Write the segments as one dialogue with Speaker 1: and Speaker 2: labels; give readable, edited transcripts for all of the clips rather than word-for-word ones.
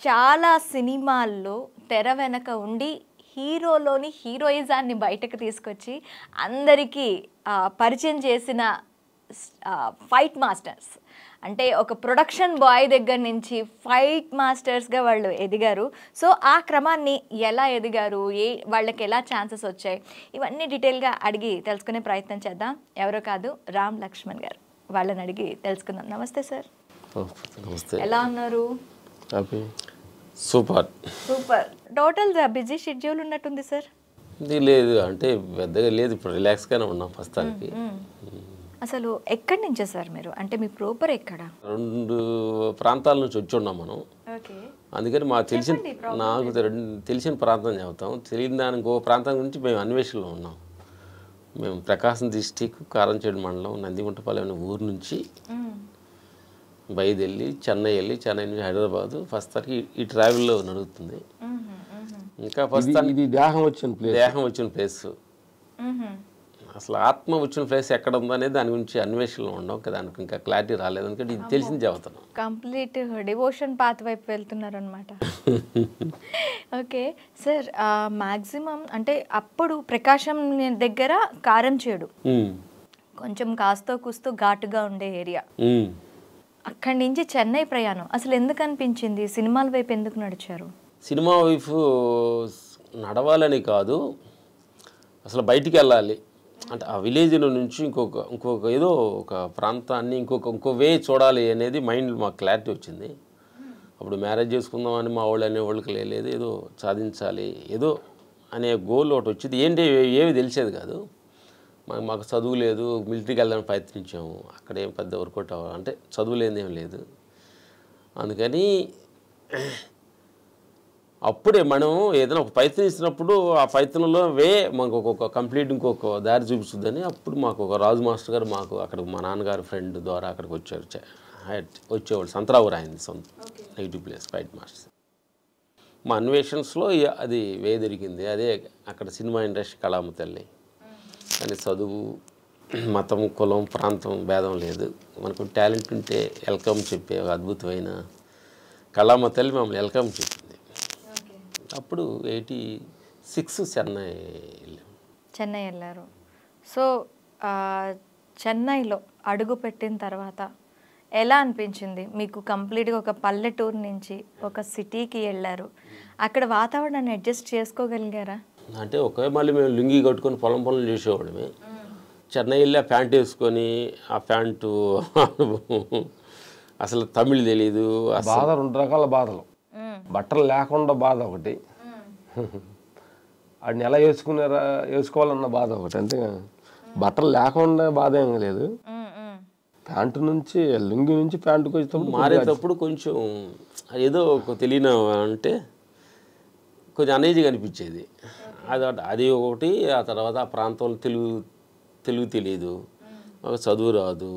Speaker 1: చాలా సినిమాల్లో తెర వెనక ఉండి హీరోలోని హీరోయిజాన్ని బయటకు తీసుకొచ్చి అందరికీ పరిచయం చేసిన ఫైట్ మాస్టర్స్. అంటే ఒక ప్రొడక్షన్ బాయ్ దగ్గర నుంచి ఫైట్ మాస్టర్స్గా వాళ్ళు ఎదిగారు. సో ఆ క్రమాన్ని ఎలా ఎదిగారు, వాళ్ళకి ఎలా ఛాన్సెస్ వచ్చాయి, ఇవన్నీ డీటెయిల్గా అడిగి తెలుసుకునే ప్రయత్నం చేద్దాం. ఎవరో కాదు, రామ్ లక్ష్మణ్ గారు. వాళ్ళని అడిగి తెలుసుకుందాం. నమస్తే సార్.
Speaker 2: నమస్తే.
Speaker 1: ఎలా ఉన్నారు?
Speaker 2: Super
Speaker 1: super. Total busy schedule ఉన్నట్టుంది సార్.
Speaker 2: ఇది లేదు అంటే పెద్దగా లేదు, ఇప్పుడు రిలాక్స్గానే ఉన్నాం ప్రస్తుతానికి.
Speaker 1: అసలు ఎక్కడి నుంచే సార్ మీరు? అంటే మీ ప్రాపర్ ఎక్కడ?
Speaker 2: 2 ప్రాంతాల నుంచి వచ్చి ఉన్నాం మనం. అందుకని నాకు తెలిసిన ప్రాంతం చెబుతాం, తెలియని దానికి ఇంకో ప్రాంతం గురించి మేము అన్వేషణలో ఉన్నాం. మేము ప్రకాశం డిస్టిక్ కారంచేడు మండలం నందిగుంటపాలెం అనే ఊరు నుంచి బయలుదేరి చెన్నై వెళ్ళి, చెన్నై నుంచి హైదరాబాద్ ప్రస్తుతానికి ఈ ట్రావెల్లో నడుస్తుంది. ఇంకా ప్రస్తుతానికి దేహం వచ్చిన ప్లేస్, అసలు ఆత్మ వచ్చిన ప్లేస్ ఎక్కడ ఉందనేది దాని గురించి అన్వేషణలో ఉన్నాం కదా, దానికి ఇంకా క్లారిటీ రాలేదు. ఎందుకంటే ఇది తెలిసింది చెబుతున్నాం.
Speaker 1: కంప్లీట్ డివోషన్ పాత్ వైపు వెళ్తున్నారు అనమాట. ఓకే సార్, మ్యాక్సిమం అంటే అప్పుడు ప్రకాశం దగ్గర కారంచేడు కొంచెం కాస్తో కూస్తో ఘాటుగా ఉండే ఏరియా. అక్కడి నుంచి చెన్నై ప్రయాణం అసలు ఎందుకు అనిపించింది? సినిమాల వైపు ఎందుకు నడిచారు?
Speaker 2: సినిమా వైపు నడవాలని కాదు, అసలు బయటికి వెళ్ళాలి అంటే ఆ విలేజ్ నుంచి ఇంకొక ఏదో ఒక ప్రాంతాన్ని ఇంకో వే చూడాలి అనేది మైండ్ మాకు క్లారిటీ వచ్చింది. అప్పుడు మ్యారేజ్ చేసుకుందామని మా వాళ్ళు అనేవాళ్ళకి లేదు, ఏదో సాధించాలి ఏదో అనే గోల్ ఒకటి వచ్చింది. ఏంటి ఏమి తెలిసేది కాదు మాకు. చదువు లేదు, మిలిటరీకి వెళ్ళడానికి ప్రయత్నించాము, అక్కడేం పెద్ద వర్కౌట్ అంటే చదువు లేదేం లేదు. అందుకని అప్పుడే మనం ఏదైనా ఒక ప్రయత్నించినప్పుడు ఆ ప్రయత్నంలో మాకు కంప్లీట్ ఇంకొక దారి చూపిస్తుందని అప్పుడు మాకు ఒక రాజు మాస్టర్ గారు మాకు అక్కడ మా నాన్నగారు ఫ్రెండ్ ద్వారా అక్కడికి వచ్చేవాళ్ళు. సంతరావురు ఆయన సొంత నెగిటివ్ ప్లేస్ ఫైట్ మాస్టర్. మా అన్వేషన్స్లో అది దొరికింది. అదే అక్కడ సినిమా ఇండస్ట్రీ కళామ తల్లి. కానీ చదువు, మతం, కులం, ప్రాంతం భేదం లేదు, మనకు టాలెంట్ ఉంటే వెల్కమ్ చెప్పే ఒక అద్భుతమైన కళామ తల్లి మమ్మల్ని వెల్కమ్ చెప్పింది. అప్పుడు 86 చెన్నై
Speaker 1: వెళ్ళారు. సో చెన్నైలో అడుగు పెట్టిన తర్వాత ఎలా అనిపించింది మీకు? కంప్లీట్గా ఒక పల్లెటూరు నుంచి ఒక సిటీకి వెళ్ళారు, అక్కడ వాతావరణాన్ని అడ్జస్ట్ చేసుకోగలిగారా?
Speaker 2: అంటే మళ్ళీ మేము లుంగి కట్టుకొని పొలం పనులు చేసేవాళ్ళమే. చెన్నై వెళ్ళి ఆ ప్యాంట్ వేసుకొని ఆ ప్యాంటు అసలు తమిళ్ తెలీదు.
Speaker 3: బాధ 2 రకాల బాధలు, బట్టలు లేకుండా బాధ ఒకటి, వాడిని ఎలా వేసుకోవాలన్న బాధ ఒకటి. అంతే, బట్టలు లేకుండా బాధ ఏం లేదు. ప్యాంటు నుంచి లుంగి నుంచి ప్యాంటుకి వచ్చేటప్పుడు
Speaker 2: మారేటప్పుడు కొంచెం ఏదో తెలియని అంటే కొంచెం అనీజీగా అనిపించేది. అది ఒకటి. ఆ తర్వాత ఆ ప్రాంతంలో తెలుగు తెలియదు, చదువు రాదు,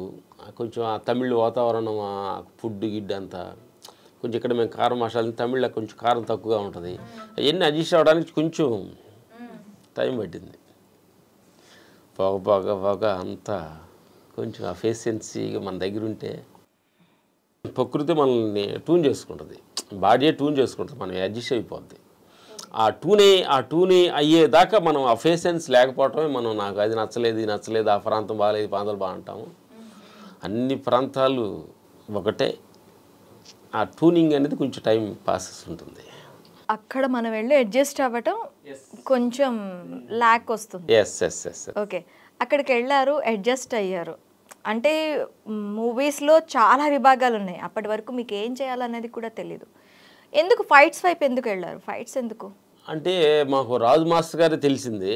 Speaker 2: కొంచెం ఆ తమిళ్ వాతావరణం, ఫుడ్ గిడ్ అంతా కొంచెం ఇక్కడ మేము కారం మసాలా తమిళ్లో కొంచెం కారం తక్కువగా ఉంటుంది. అవన్నీ అడ్జస్ట్ అవ్వడానికి కొంచెం టైం పట్టింది. పోగ అంతా కొంచెం ఆ ఫేషియన్సీగా మన దగ్గర ఉంటే ప్రకృతి మనల్ని ట్యూన్ చేసుకుంటుంది, బాడీ ట్యూన్ చేసుకుంటుంది, మనం అడ్జస్ట్ అయిపోద్ది. ఆ టూనే అయ్యేదాకా మనం ఆ ఫేషన్స్ లేకపోవటమే మనం నాకు అది నచ్చలేదు, ఆ ప్రాంతం బాగాలేదు, ఈ ప్రాంతాలు బాగుంటాము. అన్ని ప్రాంతాలు ఒకటే, ఆ ట్యూనింగ్ అనేది కొంచెం టైం ప్రాసెస్ ఉంటుంది.
Speaker 1: అక్కడ మనం వెళ్ళి అడ్జస్ట్ అవ్వటం కొంచెం ల్యాక్ వస్తుంది. ఓకే, అక్కడికి వెళ్ళారు, అడ్జస్ట్ అయ్యారు. అంటే మూవీస్లో చాలా విభాగాలు ఉన్నాయి, అప్పటి వరకు మీకు ఏం చేయాలనేది కూడా తెలీదు. ఎందుకు ఫైట్స్ వైపు ఎందుకు వెళ్ళారు? ఫైట్స్ ఎందుకు
Speaker 2: అంటే మాకు రాజు మాస్టర్ గారే తెలిసింది.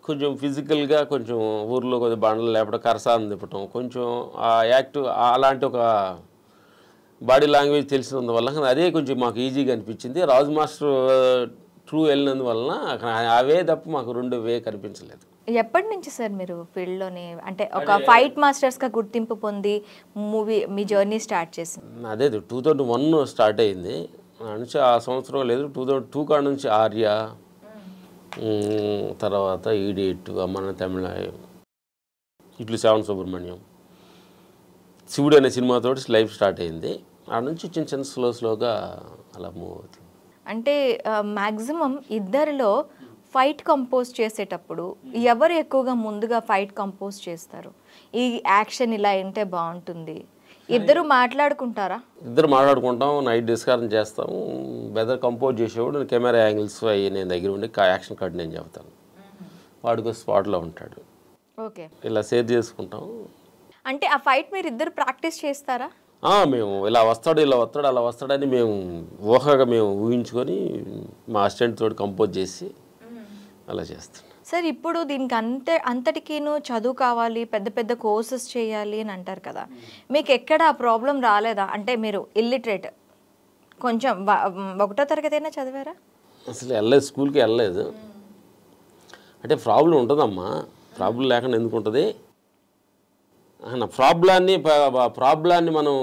Speaker 2: కొంచెం ఫిజికల్గా కొంచెం ఊర్లో కొద్దిగా బండలు లేపడం, కరసాలను తిప్పటం, కొంచెం ఆ యాక్టివ్ అలాంటి ఒక బాడీ లాంగ్వేజ్ తెలిసినందువల్ల అదే కొంచెం మాకు ఈజీగా అనిపించింది. రాజు మాస్టర్ ట్రూ వెళ్ళినందువలన అవే తప్ప మాకు 2 కనిపించలేదు.
Speaker 1: ఎప్పటి నుంచి సార్ మీరు ఫీల్డ్లోని అంటే ఒక ఫైట్ మాస్టర్స్గా గుర్తింపు పొంది మీ జర్నీ స్టార్ట్ చేసింది?
Speaker 2: అదే 2001 స్టార్ట్ అయింది. నుంచి ఆ సంవత్సరం లేదు, 2002 కాడ నుంచి ఆర్య, తర్వాత ఈడియట్, అమ్మన తమిళ, ఇట్లు 7 సుబ్రహ్మణ్యం, శివుడు అనే సినిమాతో లైఫ్ స్టార్ట్ అయింది. ఆ నుంచి చిన్న చిన్న స్లోగా అలా మూవ్ అవుతుంది.
Speaker 1: అంటే మ్యాక్సిమం ఇద్దరిలో ఫైట్ కంపోజ్ చేసేటప్పుడు ఎవరు ఎక్కువగా ముందుగా ఫైట్ కంపోజ్ చేస్తారు? ఈ యాక్షన్ ఇలా ఉంటే బాగుంటుంది, ఇద్దరు మాట్లాడుకుంటారా?
Speaker 2: ఇద్దరు మాట్లాడుకుంటాం, నైట్ డిస్కషన్ చేస్తాము. వెదర్ కంపోజ్ చేసేవాడు కెమెరా యాంగిల్స్ అవి నేను దగ్గర ఉండి యాక్షన్ కట్ నేను చెప్తాను, వాడికి స్పాట్లో ఉంటాడు.
Speaker 1: ఓకే,
Speaker 2: ఇలా షేర్ చేసుకుంటాం.
Speaker 1: అంటే ఆ ఫైట్ మీరు ఇద్దరు ప్రాక్టీస్ చేస్తారా?
Speaker 2: మేము ఇలా వస్తాడు అలా వస్తాడని మేము ఊహగా మేము ఊహించుకొని మా అసిస్టెంట్ తోటి కంపోజ్ చేసి అలా చేస్తాం.
Speaker 1: సార్, ఇప్పుడు దీనికి అంతటికీను చదువు కావాలి, పెద్ద పెద్ద కోర్సెస్ చేయాలి అని అంటారు కదా, మీకు ఎక్కడ ఆ ప్రాబ్లం రాలేదా? అంటే మీరు ఇల్లిటరేట్, కొంచెం 1వ తరగతి అయినా చదివారా?
Speaker 2: అసలు వెళ్ళలేదు, స్కూల్కి వెళ్ళలేదు. అంటే ప్రాబ్లం ఉంటుందమ్మా, ప్రాబ్లం లేకుండా ఎందుకు ఉంటుంది? నా ప్రాబ్లాన్ని మనం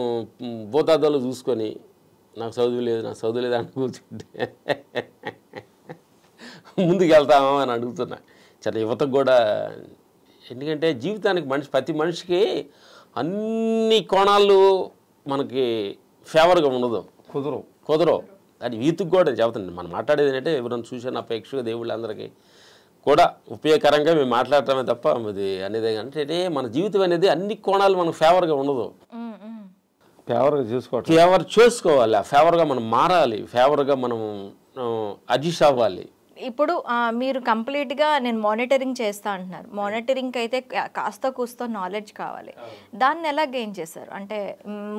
Speaker 2: భూతార్థంలో చూసుకొని నాకు చదువు లేదు అని కూర్చుంటే ముందుకు వెళ్తామా అని అడుగుతున్నా చాలా యువతకు కూడా. ఎందుకంటే జీవితానికి ప్రతి మనిషికి అన్ని కోణాలు మనకి ఫేవర్గా ఉండదు, కుదరవు. అది వీతికి కూడా చెబుతుంది. మనం మాట్లాడేది ఏంటంటే ఎవరైనా చూసిన అపేక్షగా దేవుళ్ళందరికీ కూడా ఉపయోగకరంగా మేము మాట్లాడటమే తప్ప అది అనేది అంటే మన జీవితం అనేది అన్ని కోణాలు మనకు ఫేవర్గా ఉండదు. ఫేవర్ చేసుకోవాలి, ఆ ఫేవర్గా మనం మారాలి, ఫేవర్గా మనం అడ్జస్ట్ అవ్వాలి.
Speaker 1: ఇప్పుడు మీరు కంప్లీట్గా నేను మానిటరింగ్ చేస్తా అంటున్నారు. మానిటరింగ్కి అయితే కాస్త కూస్తో నాలెడ్జ్ కావాలి. దాన్ని ఎలా గెయిన్ చేశారు? అంటే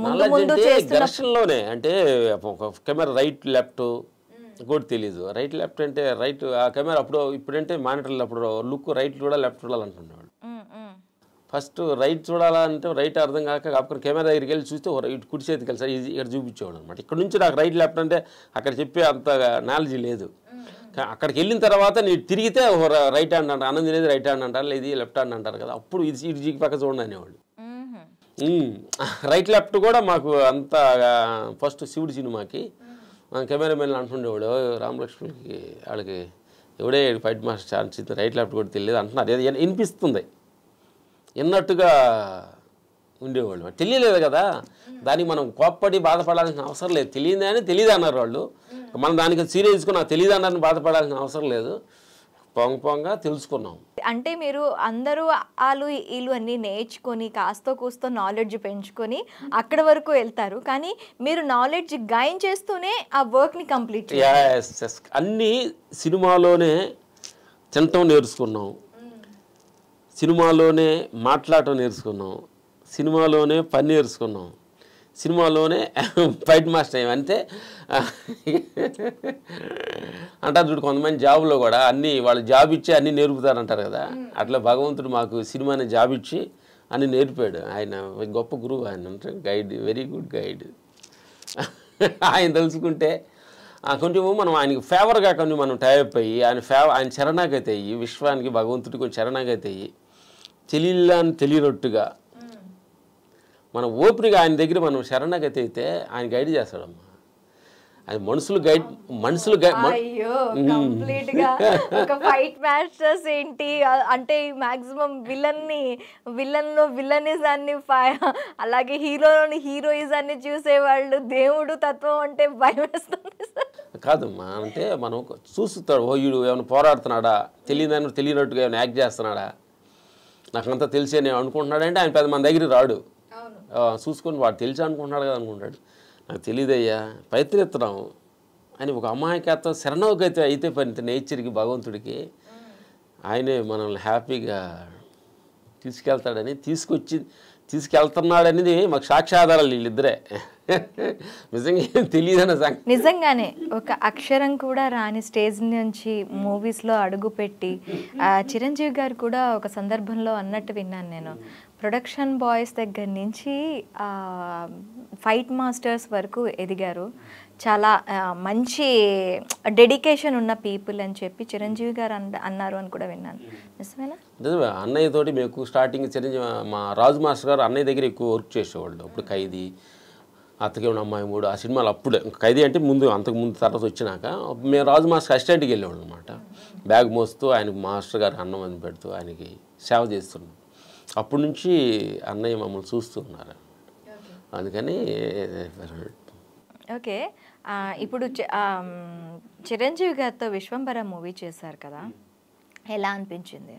Speaker 1: ముందు
Speaker 2: ఘర్షణలోనే, అంటే కెమెరా రైట్ లెఫ్ట్ కూడా తెలీదు. రైట్ లెఫ్ట్ అంటే రైట్ ఆ కెమెరా ఇప్పుడంటే మానిటర్లు అప్పుడు లుక్ రైట్ చూడాలి లెఫ్ట్ చూడాలంటున్నాడు. ఫస్ట్ రైట్ చూడాలంటే రైట్ అర్థం కాకపోతే కెమెరా దగ్గరికి వెళ్ళి చూస్తే ఇటు కుడి చేతికి వెళ్ళి సార్ ఇక్కడ చూపించేవాడు అనమాట. ఇక్కడ నుంచి నాకు రైట్ లెఫ్ట్ అంటే అక్కడ చెప్పే అంత నాలెడ్జ్ లేదు. అక్కడికి వెళ్ళిన తర్వాత నేను తిరిగితే రైట్ హ్యాండ్ అంటారు, అన్నం తినేది రైట్ హ్యాండ్ అంటారు, ఇది లెఫ్ట్ హ్యాండ్ అంటారు కదా, అప్పుడు ఇటు జీకి పక్క చూడండి అనేవాళ్ళు. రైట్ లెఫ్ట్ కూడా మాకు అంత ఫస్ట్ శివుడి సినిమాకి కెమెరామెన్ అంటుండేవాడు, రామలక్ష్మికి వాళ్ళకి ఎవడే ఫైట్ మాస్టర్ ఛాన్స్ ఇస్తే రైట్ లెఫ్ట్ కూడా తెలియదు అంటున్నారు. అది వినిపిస్తుంది, విన్నట్టుగా ఉండేవాళ్ళు. తెలియలేదు కదా, దానికి మనం కోప్పడి బాధపడాల్సిన అవసరం లేదు. తెలియదు అన్నారు వాళ్ళు, మనం దానికి సీరియస్గా నాకు తెలియదు అన్నారని బాధపడాల్సిన అవసరం లేదు. పొంగ తెలుసుకున్నాం.
Speaker 1: అంటే మీరు అందరూ వీళ్ళు అన్నీ నేర్చుకొని కాస్తో కూస్తో నాలెడ్జ్ పెంచుకొని అక్కడ వరకు వెళ్తారు, కానీ మీరు నాలెడ్జ్ గైన్ చేస్తూనే ఆ వర్క్ని కంప్లీట్
Speaker 2: చేయాలి. అన్నీ సినిమాలోనే తినటం నేర్చుకున్నాం, సినిమాలోనే మాట్లాడటం నేర్చుకున్నాం, సినిమాలోనే పని నేర్చుకున్నాం, సినిమాలోనే ఫైట్ మాస్టర్ అంటే అంటారు చూడు కొంతమంది జాబ్లో కూడా అన్నీ వాళ్ళు జాబ్ ఇచ్చి అన్నీ నేర్పుతారంటారు కదా, అట్లా భగవంతుడు మాకు సినిమాని జాబ్ ఇచ్చి అన్నీ నేర్పాడు. ఆయన గొప్ప గురువు, ఆయన అంటే గైడ్, వెరీ గుడ్ గైడ్. ఆయన తెలుసుకుంటే కొంచెము మనం ఆయనకి ఫేవర్గా కొన్ని మనం టైప్ అయ్యి ఆయన శరణాగతి అయ్యి విశ్వానికి భగవంతుడికి కొంచెం శరణాగతి అయ్యి తెలియనట్టుగా మన ఓపికగా ఆయన దగ్గర మనం శరణాగతి అయితే ఆయన గైడ్ చేస్తాడమ్మా. అది మనుషులు
Speaker 1: కంప్లీట్గా ఒక ఫైట్ మాస్టర్స్ ఏంటి అంటే మాక్సిమం విలన్లో విలనిజాన్ని అలాగే హీరోలోని హీరోయిజాన్ని చూసేవాళ్ళు దేవుడు తత్వం అంటే భయం వేస్తుంది
Speaker 2: కాదమ్మా. అంటే మనం చూస్తాడు, ఓ వీడు ఏమైనా పోరాడుతున్నాడా, తెలియనట్టుగా ఏమైనా యాక్ట్ చేస్తున్నాడా, నాకంతా తెలిసి నేను అనుకుంటున్నాడంటే ఆయన 10 మంది దగ్గరికి రాడు, చూసుకొని వాడు తెలిసి అనుకుంటున్నాడు కదా అనుకుంటాడు. నాకు తెలియదయ్యా ప్రయత్నిస్తున్నాము అని ఒక అమాయకత్వం శరణాగతి అయితే పని నేచర్కి భగవంతుడికి ఆయనే మనల్ని హ్యాపీగా తీసుకెళ్తాడని తీసుకెళ్తున్నాడనేది మాకు సాక్ష్యాధారాలు వీళ్ళిద్దరే. నిజంగా తెలియదన్న సంగతి.
Speaker 1: నిజంగానే ఒక అక్షరం కూడా రాని స్టేజ్ నుంచి మూవీస్లో అడుగుపెట్టి చిరంజీవి గారు కూడా ఒక సందర్భంలో అన్నట్టు విన్నాను నేను, ప్రొడక్షన్ బాయ్స్ దగ్గర నుంచి ఫైట్ మాస్టర్స్ వరకు ఎదిగారు, చాలా మంచి డెడికేషన్ ఉన్న పీపుల్ అని చెప్పి చిరంజీవి గారు అన్నారు అని కూడా విన్నాను. నిజమేనా?
Speaker 2: అన్నయ్యతోటి మేము స్టార్టింగ్ చిరంజీవి మా రాజు మాస్టర్ గారు అన్నయ్య దగ్గర ఎక్కువ వర్క్ చేసేవాళ్ళు. అప్పుడు ఖైదీ, అత్తకే ఉన్న అమ్మాయి 3 ఆ సినిమాలు అప్పుడే, ఖైదీ అంటే అంతకుముందు తర్వాత వచ్చినాక మేము రాజు మాస్టర్ అసిస్టెంట్కి వెళ్ళేవాళ్ళు అనమాట. బ్యాగ్ మోస్తూ ఆయనకు మాస్టర్ గారు అన్నం అని పెడుతూ ఆయనకి సేవ చేస్తున్నాం. అప్పటి నుంచి అన్నయ్య మమ్మల్ని చూస్తున్నారు. అందుకని
Speaker 1: ఓకే. ఇప్పుడు చిరంజీవి గారితో విశ్వంబర మూవీ చేశారు కదా, ఎలా అనిపించింది?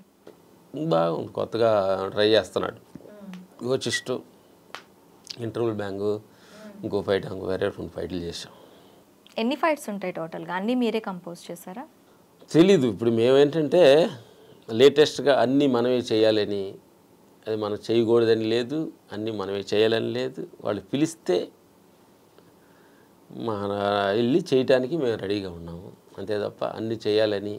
Speaker 2: బాగుంది, కొత్తగా ట్రై చేస్తున్నాడు. చిస్టు ఇంటర్వల్ బ్యాంగు, ఇంకో ఫైట్, ఇంకో వేరే 2 ఫైట్లు చేసాం.
Speaker 1: ఎన్ని ఫైట్స్ ఉంటాయి టోటల్గా? అన్నీ మీరే కంపోజ్ చేశారా?
Speaker 2: తెలీదు. ఇప్పుడు మేమేంటంటే లేటెస్ట్గా అన్నీ మనమే చేయాలని, అది మనం చేయకూడదని లేదు, అన్నీ మనమే చేయాలని లేదు. వాళ్ళు పిలిస్తే మన వెళ్ళి చేయటానికి మేము రెడీగా ఉన్నాము, అంతే తప్ప అన్నీ చేయాలని,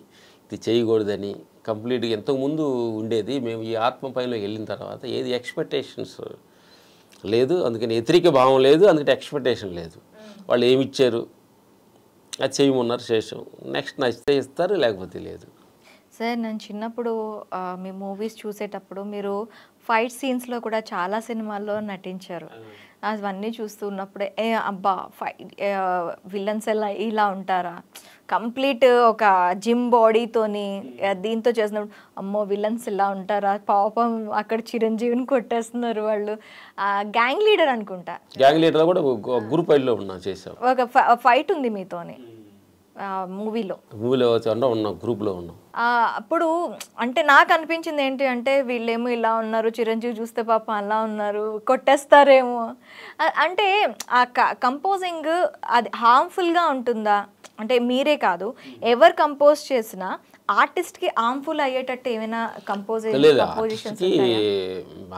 Speaker 2: ఇది చేయకూడదని కంప్లీట్గా ఇంతకుముందు ఉండేది. మేము ఈ ఆత్మ పైనలోకి వెళ్ళిన తర్వాత ఏది ఎక్స్పెక్టేషన్స్ లేదు, అందుకని వ్యతిరేక భావం లేదు, అందుకని ఎక్స్పెక్టేషన్ లేదు. వాళ్ళు ఏమి ఇచ్చారు అది చేయమన్నారు, చేసాం. నెక్స్ట్ నచ్చితే ఇస్తారు, లేకపోతే లేదు.
Speaker 1: సార్, నేను చిన్నప్పుడు మీ మూవీస్ చూసేటప్పుడు మీరు ఫైట్ సీన్స్లో కూడా చాలా సినిమాల్లో నటించారు. అవన్నీ చూస్తున్నప్పుడే అబ్బా విలన్స్ ఇలా ఉంటారా, కంప్లీట్ ఒక జిమ్ బాడీతోని దీంతో చేసినప్పుడు అమ్మో విలన్స్ ఇలా ఉంటారా, పాపం అక్కడ చిరంజీవిని కొట్టేస్తున్నారు వాళ్ళు. గ్యాంగ్ లీడర్ అనుకుంటా,
Speaker 2: గ్యాంగ్ లీడర్ కూడా గ్రూప్ ఫైట్లో ఉన్నా, చేసాం.
Speaker 1: ఒక ఫైట్ ఉంది మీతోని మూవీలో
Speaker 2: ఉన్నాం, గ్రూప్లో ఉన్నాం.
Speaker 1: అప్పుడు అంటే నాకు అనిపించింది ఏంటి అంటే, వీళ్ళేమో ఇలా ఉన్నారు, చిరంజీవి చూస్తే పాపం అలా ఉన్నారు, కొట్టేస్తారేమో అంటే. ఆ కంపోజింగ్ అది హార్మ్ఫుల్గా ఉంటుందా అంటే, మీరే కాదు ఎవరు కంపోజ్ చేసినా ఆర్టిస్ట్కి హార్మ్ఫుల్ అయ్యేటట్టు ఏమైనా కంపోజిషన్స్?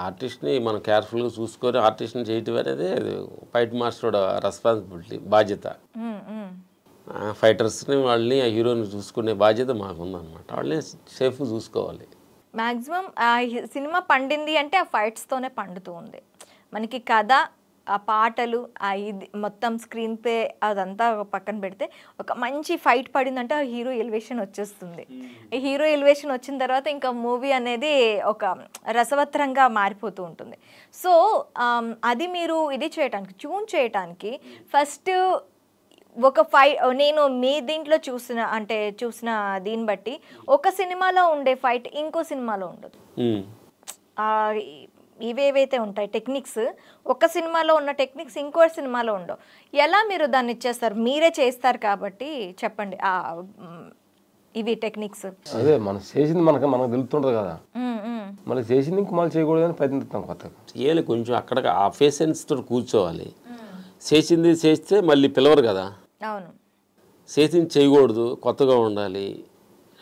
Speaker 2: ఆర్టిస్ట్ని మనం కేర్ఫుల్గా చూసుకొని ఆర్టిస్ట్ని చేయటం అనేది ఫైట్ మాస్టర్ రెస్పాన్సిబిలిటీ, బాధ్యత. ఫైటర్స్ని వాళ్ళని, ఆ హీరోని చూసుకునే బాధ్యత మాకుందన్నమాట. వాళ్ళని సేఫ్ చూసుకోవాలి.
Speaker 1: మ్యాక్సిమం సినిమా పండింది అంటే ఆ ఫైట్స్తోనే పండుతూ ఉంది మనకి. కథ, ఆ పాటలు, ఇది మొత్తం స్క్రీన్ ప్లే అదంతా పక్కన పెడితే ఒక మంచి ఫైట్ పడిందంటే ఆ హీరో ఎలివేషన్ వచ్చేస్తుంది. ఈ హీరో ఎలివేషన్ వచ్చిన తర్వాత ఇంకా మూవీ అనేది ఒక రసవత్తరంగా మారిపోతూ ఉంటుంది. సో అది మీరు ఇది చేయటానికి, ట్యూన్ చేయటానికి ఫస్ట్ ఒక నేను మీ దీంట్లో చూసిన దీన్ని బట్టి ఒక సినిమాలో ఉండే ఫైట్ ఇంకో సినిమాలో ఉండదు. ఇవేవైతే ఉంటాయి టెక్నిక్స్, ఒక సినిమాలో ఉన్న టెక్నిక్స్ ఇంకో సినిమాలో ఉండవు. ఎలా మీరు దాన్ని ఇచ్చేస్తారు? మీరే చేస్తారు కాబట్టి చెప్పండి ఇవి టెక్నిక్స్.
Speaker 3: అదే మనం చేసింది మనకు తెలుస్తుంటుంది కదా, మళ్ళీ చేసింది ఇంక మళ్ళీ చేయకూడదని ప్రయత్నిస్తాం కొత్తగా.
Speaker 2: చేయాలి, కొంచెం అక్కడ ఆ పేషెన్స్తో కూర్చోవాలి. చేసింది చేస్తే మళ్ళీ పిలవరు కదా.
Speaker 1: అవును,
Speaker 2: చేసింది చేయకూడదు, కొత్తగా ఉండాలి.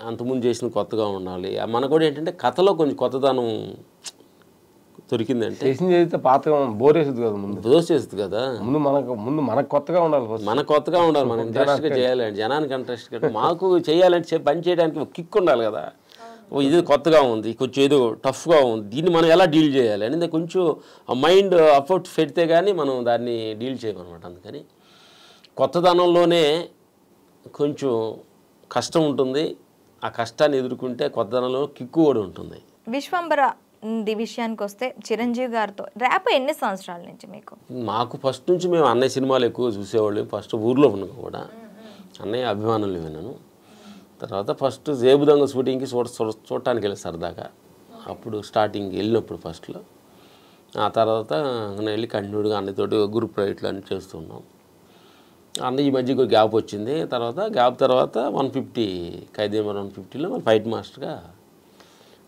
Speaker 2: అంతకుముందు చేసిన కొత్తగా ఉండాలి. మన కూడా ఏంటంటే కథలో కొంచెం కొత్తదనం దొరికిందంటే,
Speaker 3: చేసింది చేస్తే పాత బోర్ వేస్తుంది కదా,
Speaker 2: దోష చేస్తుంది కదా.
Speaker 3: ముందు మనకు కొత్తగా ఉండాలి,
Speaker 2: మనకు కొత్తగా ఉండాలి, మనం ఇంట్రెస్ట్గా చేయాలంటే, జనానికి ఇంట్రెస్ట్గా. మాకు చేయాలంటే పని చేయడానికి ఒక కిక్ ఉండాలి కదా. ఇది కొత్తగా ఉంది, కొంచెం ఏదో టఫ్గా ఉంది, దీన్ని మనం ఎలా డీల్ చేయాలి అనేది కొంచెం మైండ్ అఫర్ట్ పెడితే కానీ మనం దాన్ని డీల్ చేయమన్నమాట. అందుకని కొత్తదనంలోనే కొంచెం కష్టం ఉంటుంది. ఆ కష్టాన్ని ఎదుర్కొంటే కొత్తదనంలో కిక్కు కూడా ఉంటుంది.
Speaker 1: విశ్వంబర విషయానికి వస్తే, చిరంజీవి గారితో ర్యాప్ ఎన్ని సంవత్సరాల నుంచి మీకు?
Speaker 2: మాకు ఫస్ట్ నుంచి మేము అన్నయ్య సినిమాలు ఎక్కువ చూసేవాళ్ళు. ఫస్ట్ ఊర్లో ఉన్నాం కూడా అన్నయ్య అభిమానులు విన్నాను. తర్వాత ఫస్ట్ జేబుదొంగ షూటింగ్కి చూడటానికి వెళ్ళి సరదాగా, అప్పుడు స్టార్టింగ్ వెళ్ళినప్పుడు ఫస్ట్లో. ఆ తర్వాత నేను వెళ్ళి కంటిన్యూడ్గా అన్నయ్యతోటి గ్రూప్ రైట్లు అన్నీ చేస్తున్నాం. అన్న ఈ మధ్య గ్యాప్ వచ్చింది. గ్యాప్ తర్వాత 150 ఖైదీ నెంబర్ 150లో మన ఫైట్ మాస్టర్గా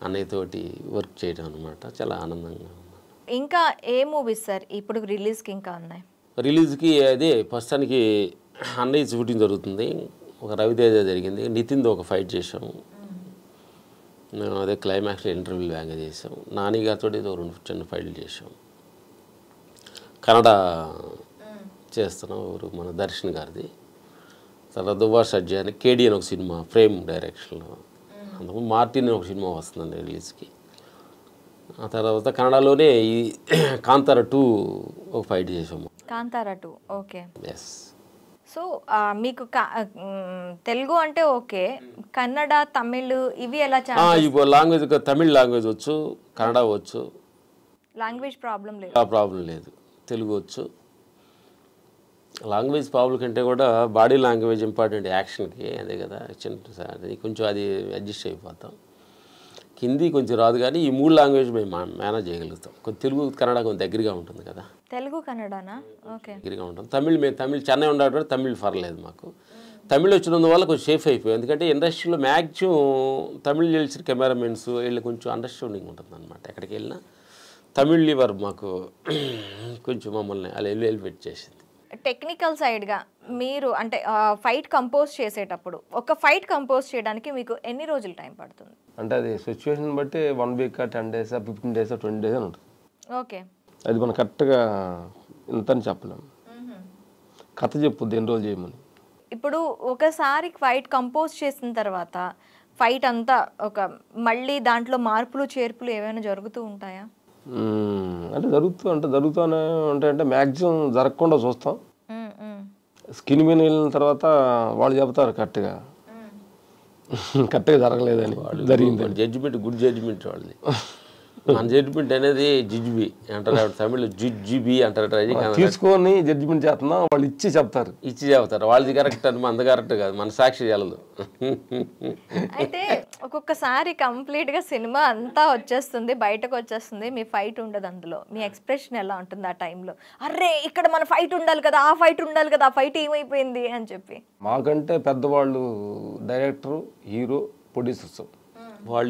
Speaker 2: అన్నయ్యతోటి వర్క్ చేయడం అనమాట. చాలా ఆనందంగా ఉంది.
Speaker 1: ఇంకా ఏ మూవీస్ సార్ ఇప్పుడు రిలీజ్కి ఇంకా ఉన్నాయి?
Speaker 2: రిలీజ్కి అదే ప్రస్తుతానికి అన్నయ్య షూటింగ్ జరుగుతుంది. ఒక రవితేజ జరిగింది, నితిన్తో ఒక ఫైట్ చేసాము. మేము అదే క్లైమాక్స్లో ఇంటర్వ్యూ బ్యాంగ్ చేసాము. నాని గారితో 2 చిన్న ఫైట్లు చేసాము. కన్నడ చేస్తున్నాం, ఊరు మన దర్శన్ గారిది. తర్వాత దువ్వా సజ్జా అని కేడి అని ఒక సినిమా ఫ్రేమ్ డైరెక్షన్లో, అందుకు మార్టిన్ ఒక సినిమా వస్తుందండి రిలీజ్కి. ఆ తర్వాత కన్నడలోనే ఈ కాంతార 2 ఒక ఫైట్ చేసాము.
Speaker 1: కాంతార 2 ఓకే.
Speaker 2: ఎస్.
Speaker 1: సో మీకు తెలుగు అంటే ఓకే, కన్నడ, తమిళ్ ఇవి ఎలా?
Speaker 2: ఇప్పుడు లాంగ్వేజ్ తమిళ్ లాంగ్వేజ్ వచ్చు, కన్నడ వచ్చు,
Speaker 1: లాంగ్వేజ్ ప్రాబ్లం లేదు.
Speaker 2: ప్రాబ్లం లేదు. తెలుగు వచ్చు. లాంగ్వేజ్ ప్రాబ్లం కంటే కూడా బాడీ లాంగ్వేజ్ ఇంపార్టెంట్ యాక్షన్కి, అదే కదా చిన్న కొంచెం అది అడ్జస్ట్ అయిపోతాం. హిందీ కొంచెం రాదు కానీ ఈ 3 లాంగ్వేజ్ మేము మేనేజ్ చేయగలుగుతాం. కొంచెం తెలుగు కన్నడ కొంచెం దగ్గరగా ఉంటుంది కదా.
Speaker 1: తెలుగు కన్నడనా? ఓకే.
Speaker 2: దగ్గరగా ఉంటుంది. తమిళ్ చెన్నై ఉండేటప్పుడు తమిళ్ పర్లేదు మాకు. తమిళ్ వచ్చినందువల్ల కొంచెం సేఫ్ అయిపోయాయి. ఎందుకంటే ఇండస్ట్రీలో మ్యాక్సిమం తమిళ్ తెలిసిన కెమెరామెన్స్ వీళ్ళు కొంచెం అండర్స్టాండింగ్ ఉంటుంది అనమాట. ఎక్కడికి వెళ్ళినా తమిళ్ లివర్ మాకు కొంచెం మమ్మల్ని అలా ఎలివేట్ చేసింది.
Speaker 1: టెక్నికల్ సైడ్గా మీరు అంటే ఫైట్ కంపోజ్ చేసేటప్పుడు ఒక ఫైట్ కంపోజ్ చేయడానికి మీకు ఎన్ని రోజులు టైం పడుతుంది?
Speaker 3: అంటే అది సిచ్యువేషన్ బట్టి 1 వీక్ 10 days 15 days 20 days అని ఉంటుంది.
Speaker 1: ఓకే.
Speaker 3: అది మనం కరెక్ట్గా ఇంత అని చెప్పలేము. కథ చెప్పుద్ది ఎన్ని రోజులు చేయమని.
Speaker 1: ఇప్పుడు ఒకసారి ఫైట్ కంపోజ్ చేసిన తర్వాత ఫైట్ అంతా మళ్ళీ దాంట్లో మార్పులు చేర్పులు ఏమైనా జరుగుతూ ఉంటాయా?
Speaker 3: అంటే జరుగుతూనే ఉంటాయంటే మ్యాక్సిమం జరగకుండా చూస్తాం. స్కిన్ మీద వెళ్ళిన తర్వాత వాళ్ళు చెప్తారు కరెక్ట్గా జరగలేదని, జరిగింది.
Speaker 2: జడ్జిమెంట్ గుడ్ జడ్జిమెంట్ వాళ్ళది. మన జడ్జిమెంట్ అనేది జిజ్బి అంటారు, తమిళ్ జిజ్బి అంటారు.
Speaker 3: తీసుకొని జడ్జిమెంట్ చేస్తున్నాం, వాళ్ళు ఇచ్చి చెప్తారు
Speaker 2: వాళ్ళది కరెక్ట్ అని, మనది కరెక్ట్ కాదు, మన సాక్షి చెల్లదు.
Speaker 1: అయితే ఒక్కొక్కసారి కంప్లీట్గా సినిమా అంతా వచ్చేస్తుంది, బయటకు వచ్చేస్తుంది, మీ ఫైట్ ఉండదు అందులో. మీ ఎక్స్ప్రెషన్ ఎలా ఉంటుంది ఆ టైంలో? అర్రే ఇక్కడ మన ఫైట్ ఉండాలి కదా, ఆ ఫైట్ ఉండాలి కదా, ఆ ఫైట్ ఏమైపోయింది అని చెప్పి.
Speaker 3: మాకంటే పెద్దవాళ్ళు డైరెక్టర్, హీరో, ప్రొడ్యూసర్స్
Speaker 2: వాళ్ళ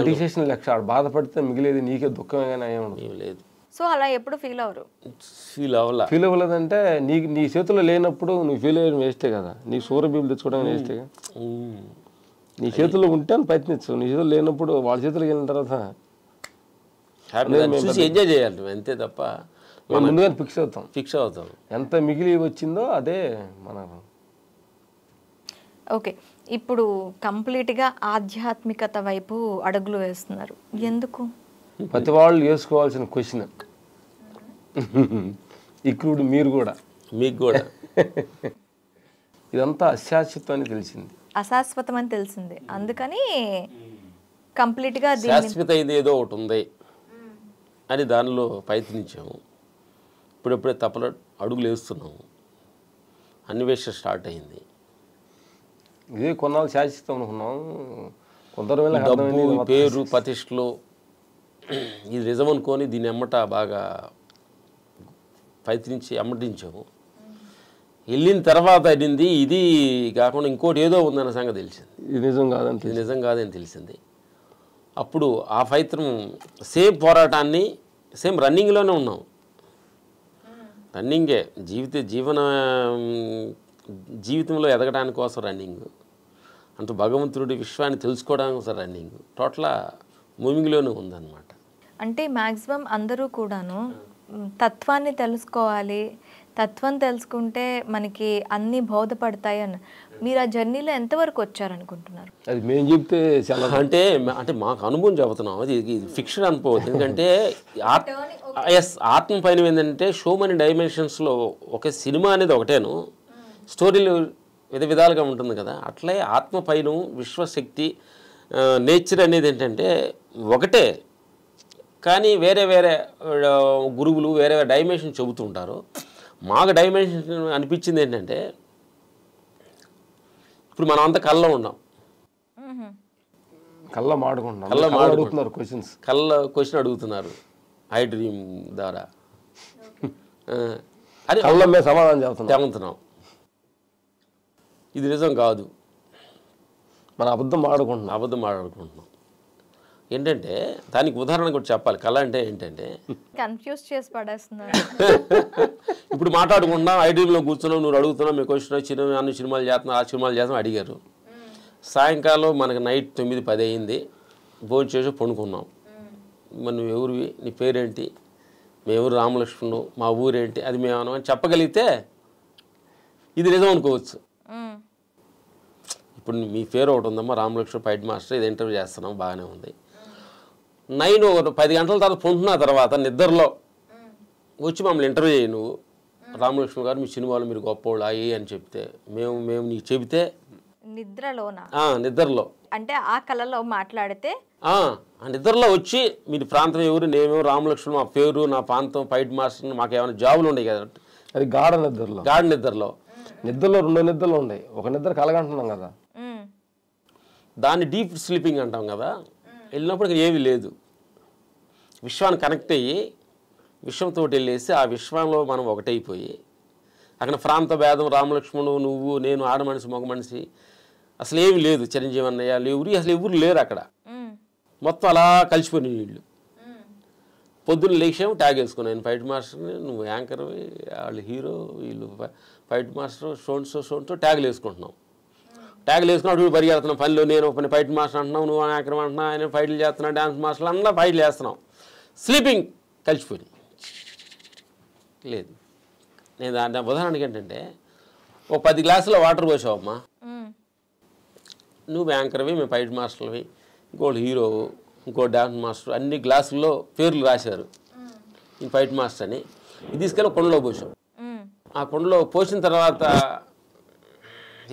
Speaker 2: డిసిషన్
Speaker 3: లెక్క బాధపడితే మిగిలేదు నీకే దుఃఖమే కానీ ఏమి
Speaker 2: లేదు.
Speaker 1: సో అలా ఎప్పుడు ఫీల్ అవ్వరు?
Speaker 3: ఫీల్ అవ్వలేదంటే నీ చేతిలో లేనప్పుడు నువ్వు ఫీల్ అయ్యడం వేస్టే కదా. నీ సూర్యబీబులు తెచ్చుకోవడం వేస్టే. నీ చేతుల్లో ఉంటే అని ప్రయత్నించు. నీ చేతులు లేనప్పుడు వాళ్ళ చేతులకు వెళ్ళిన తర్వాత
Speaker 2: ఎంజాయ్ చేయాలి అంతే తప్ప
Speaker 3: ముందుగానే ఫిక్స్ అవుతాం. ఎంత మిగిలి వచ్చిందో అదే మన.
Speaker 1: ఓకే, ఇప్పుడు కంప్లీట్గా ఆధ్యాత్మికత వైపు అడుగులు వేస్తున్నారు. ఎందుకు?
Speaker 3: ప్రతి వాళ్ళు వేసుకోవాల్సిన క్వశ్చన్. ఇక్కడ మీరు కూడా
Speaker 2: మీకు కూడా
Speaker 3: ఇదంతా అశాశ్వతం అని తెలిసింది.
Speaker 1: అశాశ్వతం అని తెలిసింది, అందుకని కంప్లీట్గా
Speaker 2: శాశ్వత ఇది ఏదో ఒకటి ఉంది అని దానిలో ప్రయత్నించాము. ఇప్పుడెప్పుడే తప్పల అడుగులు వేస్తున్నాము. అన్వేషణ స్టార్ట్ అయింది.
Speaker 3: ఇదే కొన్నాళ్ళు శాశ్వతం అనుకున్నాం.
Speaker 2: డబ్బు, పేరు, ప్రతిష్టలు ఇది నిజం అనుకొని దీన్ని ఎమ్మట బాగా ప్రయత్నించి అమ్మటించాము. వెళ్ళిన తర్వాత అయింది ఇది కాకుండా ఇంకోటి ఏదో ఉందన్న సంగతి తెలిసింది.
Speaker 3: ఇది నిజం
Speaker 2: కాదని తెలిసింది. అప్పుడు ఆ ప్రయత్నం సేమ్ పోరాటాన్ని సేమ్ రన్నింగ్లోనే ఉన్నాం. రన్నింగే జీవితంలో ఎదగడానికి కోసం రన్నింగ్, అంటూ భగవంతుడి విశ్వాన్ని తెలుసుకోవడానికి కోసం రన్నింగ్, టోటల్ మూవింగ్లోనే ఉందన్నమాట.
Speaker 1: అంటే మ్యాక్సిమం అందరూ కూడాను తత్వాన్ని తెలుసుకోవాలి, తత్వం తెలుసుకుంటే మనకి అన్నీ బోధపడతాయి అని. మీరు ఆ జర్నీలో ఎంతవరకు వచ్చారనుకుంటున్నారు?
Speaker 3: అది మేము చెప్తే
Speaker 2: అంటే మాకు అనుభవం చెబుతున్నాం. అది ఫిక్షన్ అనుకోవద్దు. ఎందుకంటే ఆత్మ పైన ఏంటంటే షో మనీ డైమెన్షన్స్లో ఒక సినిమా అనేది ఒకటేను, స్టోరీలు విధాలుగా ఉంటుంది కదా. అట్లే ఆత్మ పైన విశ్వశక్తి, నేచర్ అనేది ఏంటంటే ఒకటే, కానీ వేరే వేరే గురువులు వేరే వేరే డైమెన్షన్ చెబుతుంటారు. మాకు డైమెన్షన్ అనిపించింది ఏంటంటే ఇప్పుడు మనం అంతా కళ్ళలో ఉన్నాం, క్వశ్చన్ అడుగుతున్నారు ఐ డ్రీమ్ ద్వారా, అది
Speaker 3: సమాధానం
Speaker 2: చెబుతున్నాం. ఇది నిజం కాదు,
Speaker 3: మనం అబద్ధం ఆడుకుంటున్నాం.
Speaker 2: ఏంటంటే దానికి ఉదాహరణ కూడా చెప్పాలి. కళ అంటే ఏంటంటే
Speaker 1: కన్ఫ్యూజ్ చేసి పడేస్తున్నారు.
Speaker 2: ఇప్పుడు మాట్లాడుకుంటున్నాం, ఐడ్రీమ్లో కూర్చున్నాం, నువ్వు అడుగుతున్నావు, మీకు వచ్చిన అన్ని సినిమాలు చేస్తున్నావు, ఆ సినిమాలు చేస్తున్నావు అడిగారు. సాయంకాలం మనకు నైట్ 9-10 అయింది, భోజనం చేసి పండుకున్నాం. మరి నువ్వు ఎవరివి, నీ పేరేంటి, మేము రామలక్ష్మణుడు, మా ఊరేంటి, అది మేము అని చెప్పగలిగితే ఇది నిజం అనుకోవచ్చు. ఇప్పుడు మీ పేరు ఒకటి ఉందమ్మా, రామలక్ష్మణ్ ఫైట్ మాస్టర్, ఇది ఇంటర్వ్యూ చేస్తున్నాం, బాగానే ఉంది. 10 గంటల తర్వాత పండుకున్న తర్వాత నిద్రలో వచ్చి మమ్మల్ని ఇంటర్వ్యూ చేయి, నువ్వు రామలక్ష్మణ్ గారు మీ సినిమాలు మీరు గొప్పవాళ్ళు అయ్యి అని చెప్తే మేము నీకు చెబితే నిద్రలో
Speaker 1: అంటే ఆ కళలో మాట్లాడితే
Speaker 2: నిద్రలో వచ్చి మీరు ప్రాంతం ఎవరు, నేమేమో రామలక్ష్మణ్, మా పేరు, నా ప్రాంతం, ఫైట్ మాస్టర్, మాకు ఏమైనా జాబులు ఉన్నాయి కదా.
Speaker 3: అది గాఢ
Speaker 2: నిద్రలో
Speaker 3: 2 నిద్రలు ఉన్నాయి. ఒక నిద్ర కలగంటున్నాం కదా,
Speaker 2: దాన్ని డీప్ స్లీపింగ్ అంటాం కదా. వెళ్ళినప్పుడు ఏమీ లేదు. విశ్వాన్ని కనెక్ట్ అయ్యి విశ్వంతో వెళ్ళేసి ఆ విశ్వంలో మనం ఒకటైపోయి అక్కడ ప్రాంత భేదం రామలక్ష్మణుడు నువ్వు నేను ఆడ మనిషి మగ మనిషి అసలు ఏమి లేదు. చిరంజీవి అన్నయ్య అసలు ఎవరు లేరు అక్కడ. మొత్తం అలా కలిసిపోయిన వీళ్ళు. పొద్దున్న లేచాము ట్యాగ్ వేసుకున్నాను. నేను ఫైట్ మాస్టర్ని, నువ్వు యాంకర్వి, వాళ్ళు హీరో, వీళ్ళు ఫైట్ మాస్టర్, షోన్తో ట్యాగులు వేసుకుంటున్నాం. ట్యాగులు వేసుకున్నాడు వీడు పరిగెడుతున్నాం పనిలో. నేను పని ఫైట్ మాస్టర్ అంటున్నావు, నువ్వు యాంకర్ అంటున్నావు, ఆయన ఫైట్లు చేస్తున్నావు, డ్యాన్స్ మాస్టర్లు అన్నా ఫైట్లు చేస్తున్నాం. స్లీపింగ్ కలిసిపోయి లేదు. నేను దాని ఉదాహరణకి ఏంటంటే ఒక 10 గ్లాసుల వాటర్ పోసావమ్మా, నువ్వు యాంకర్వి, మేము ఫైట్ మాస్టర్వి, ఇంకోటి హీరో, ఇంకో డ్యాన్స్ మాస్టర్, అన్ని గ్లాసుల్లో పేర్లు రాశారు ఈ ఫైట్ మాస్టర్ అని. ఇది తీసుకెళ్ళి కొండలో పోసాం. ఆ కొండలో పోసిన తర్వాత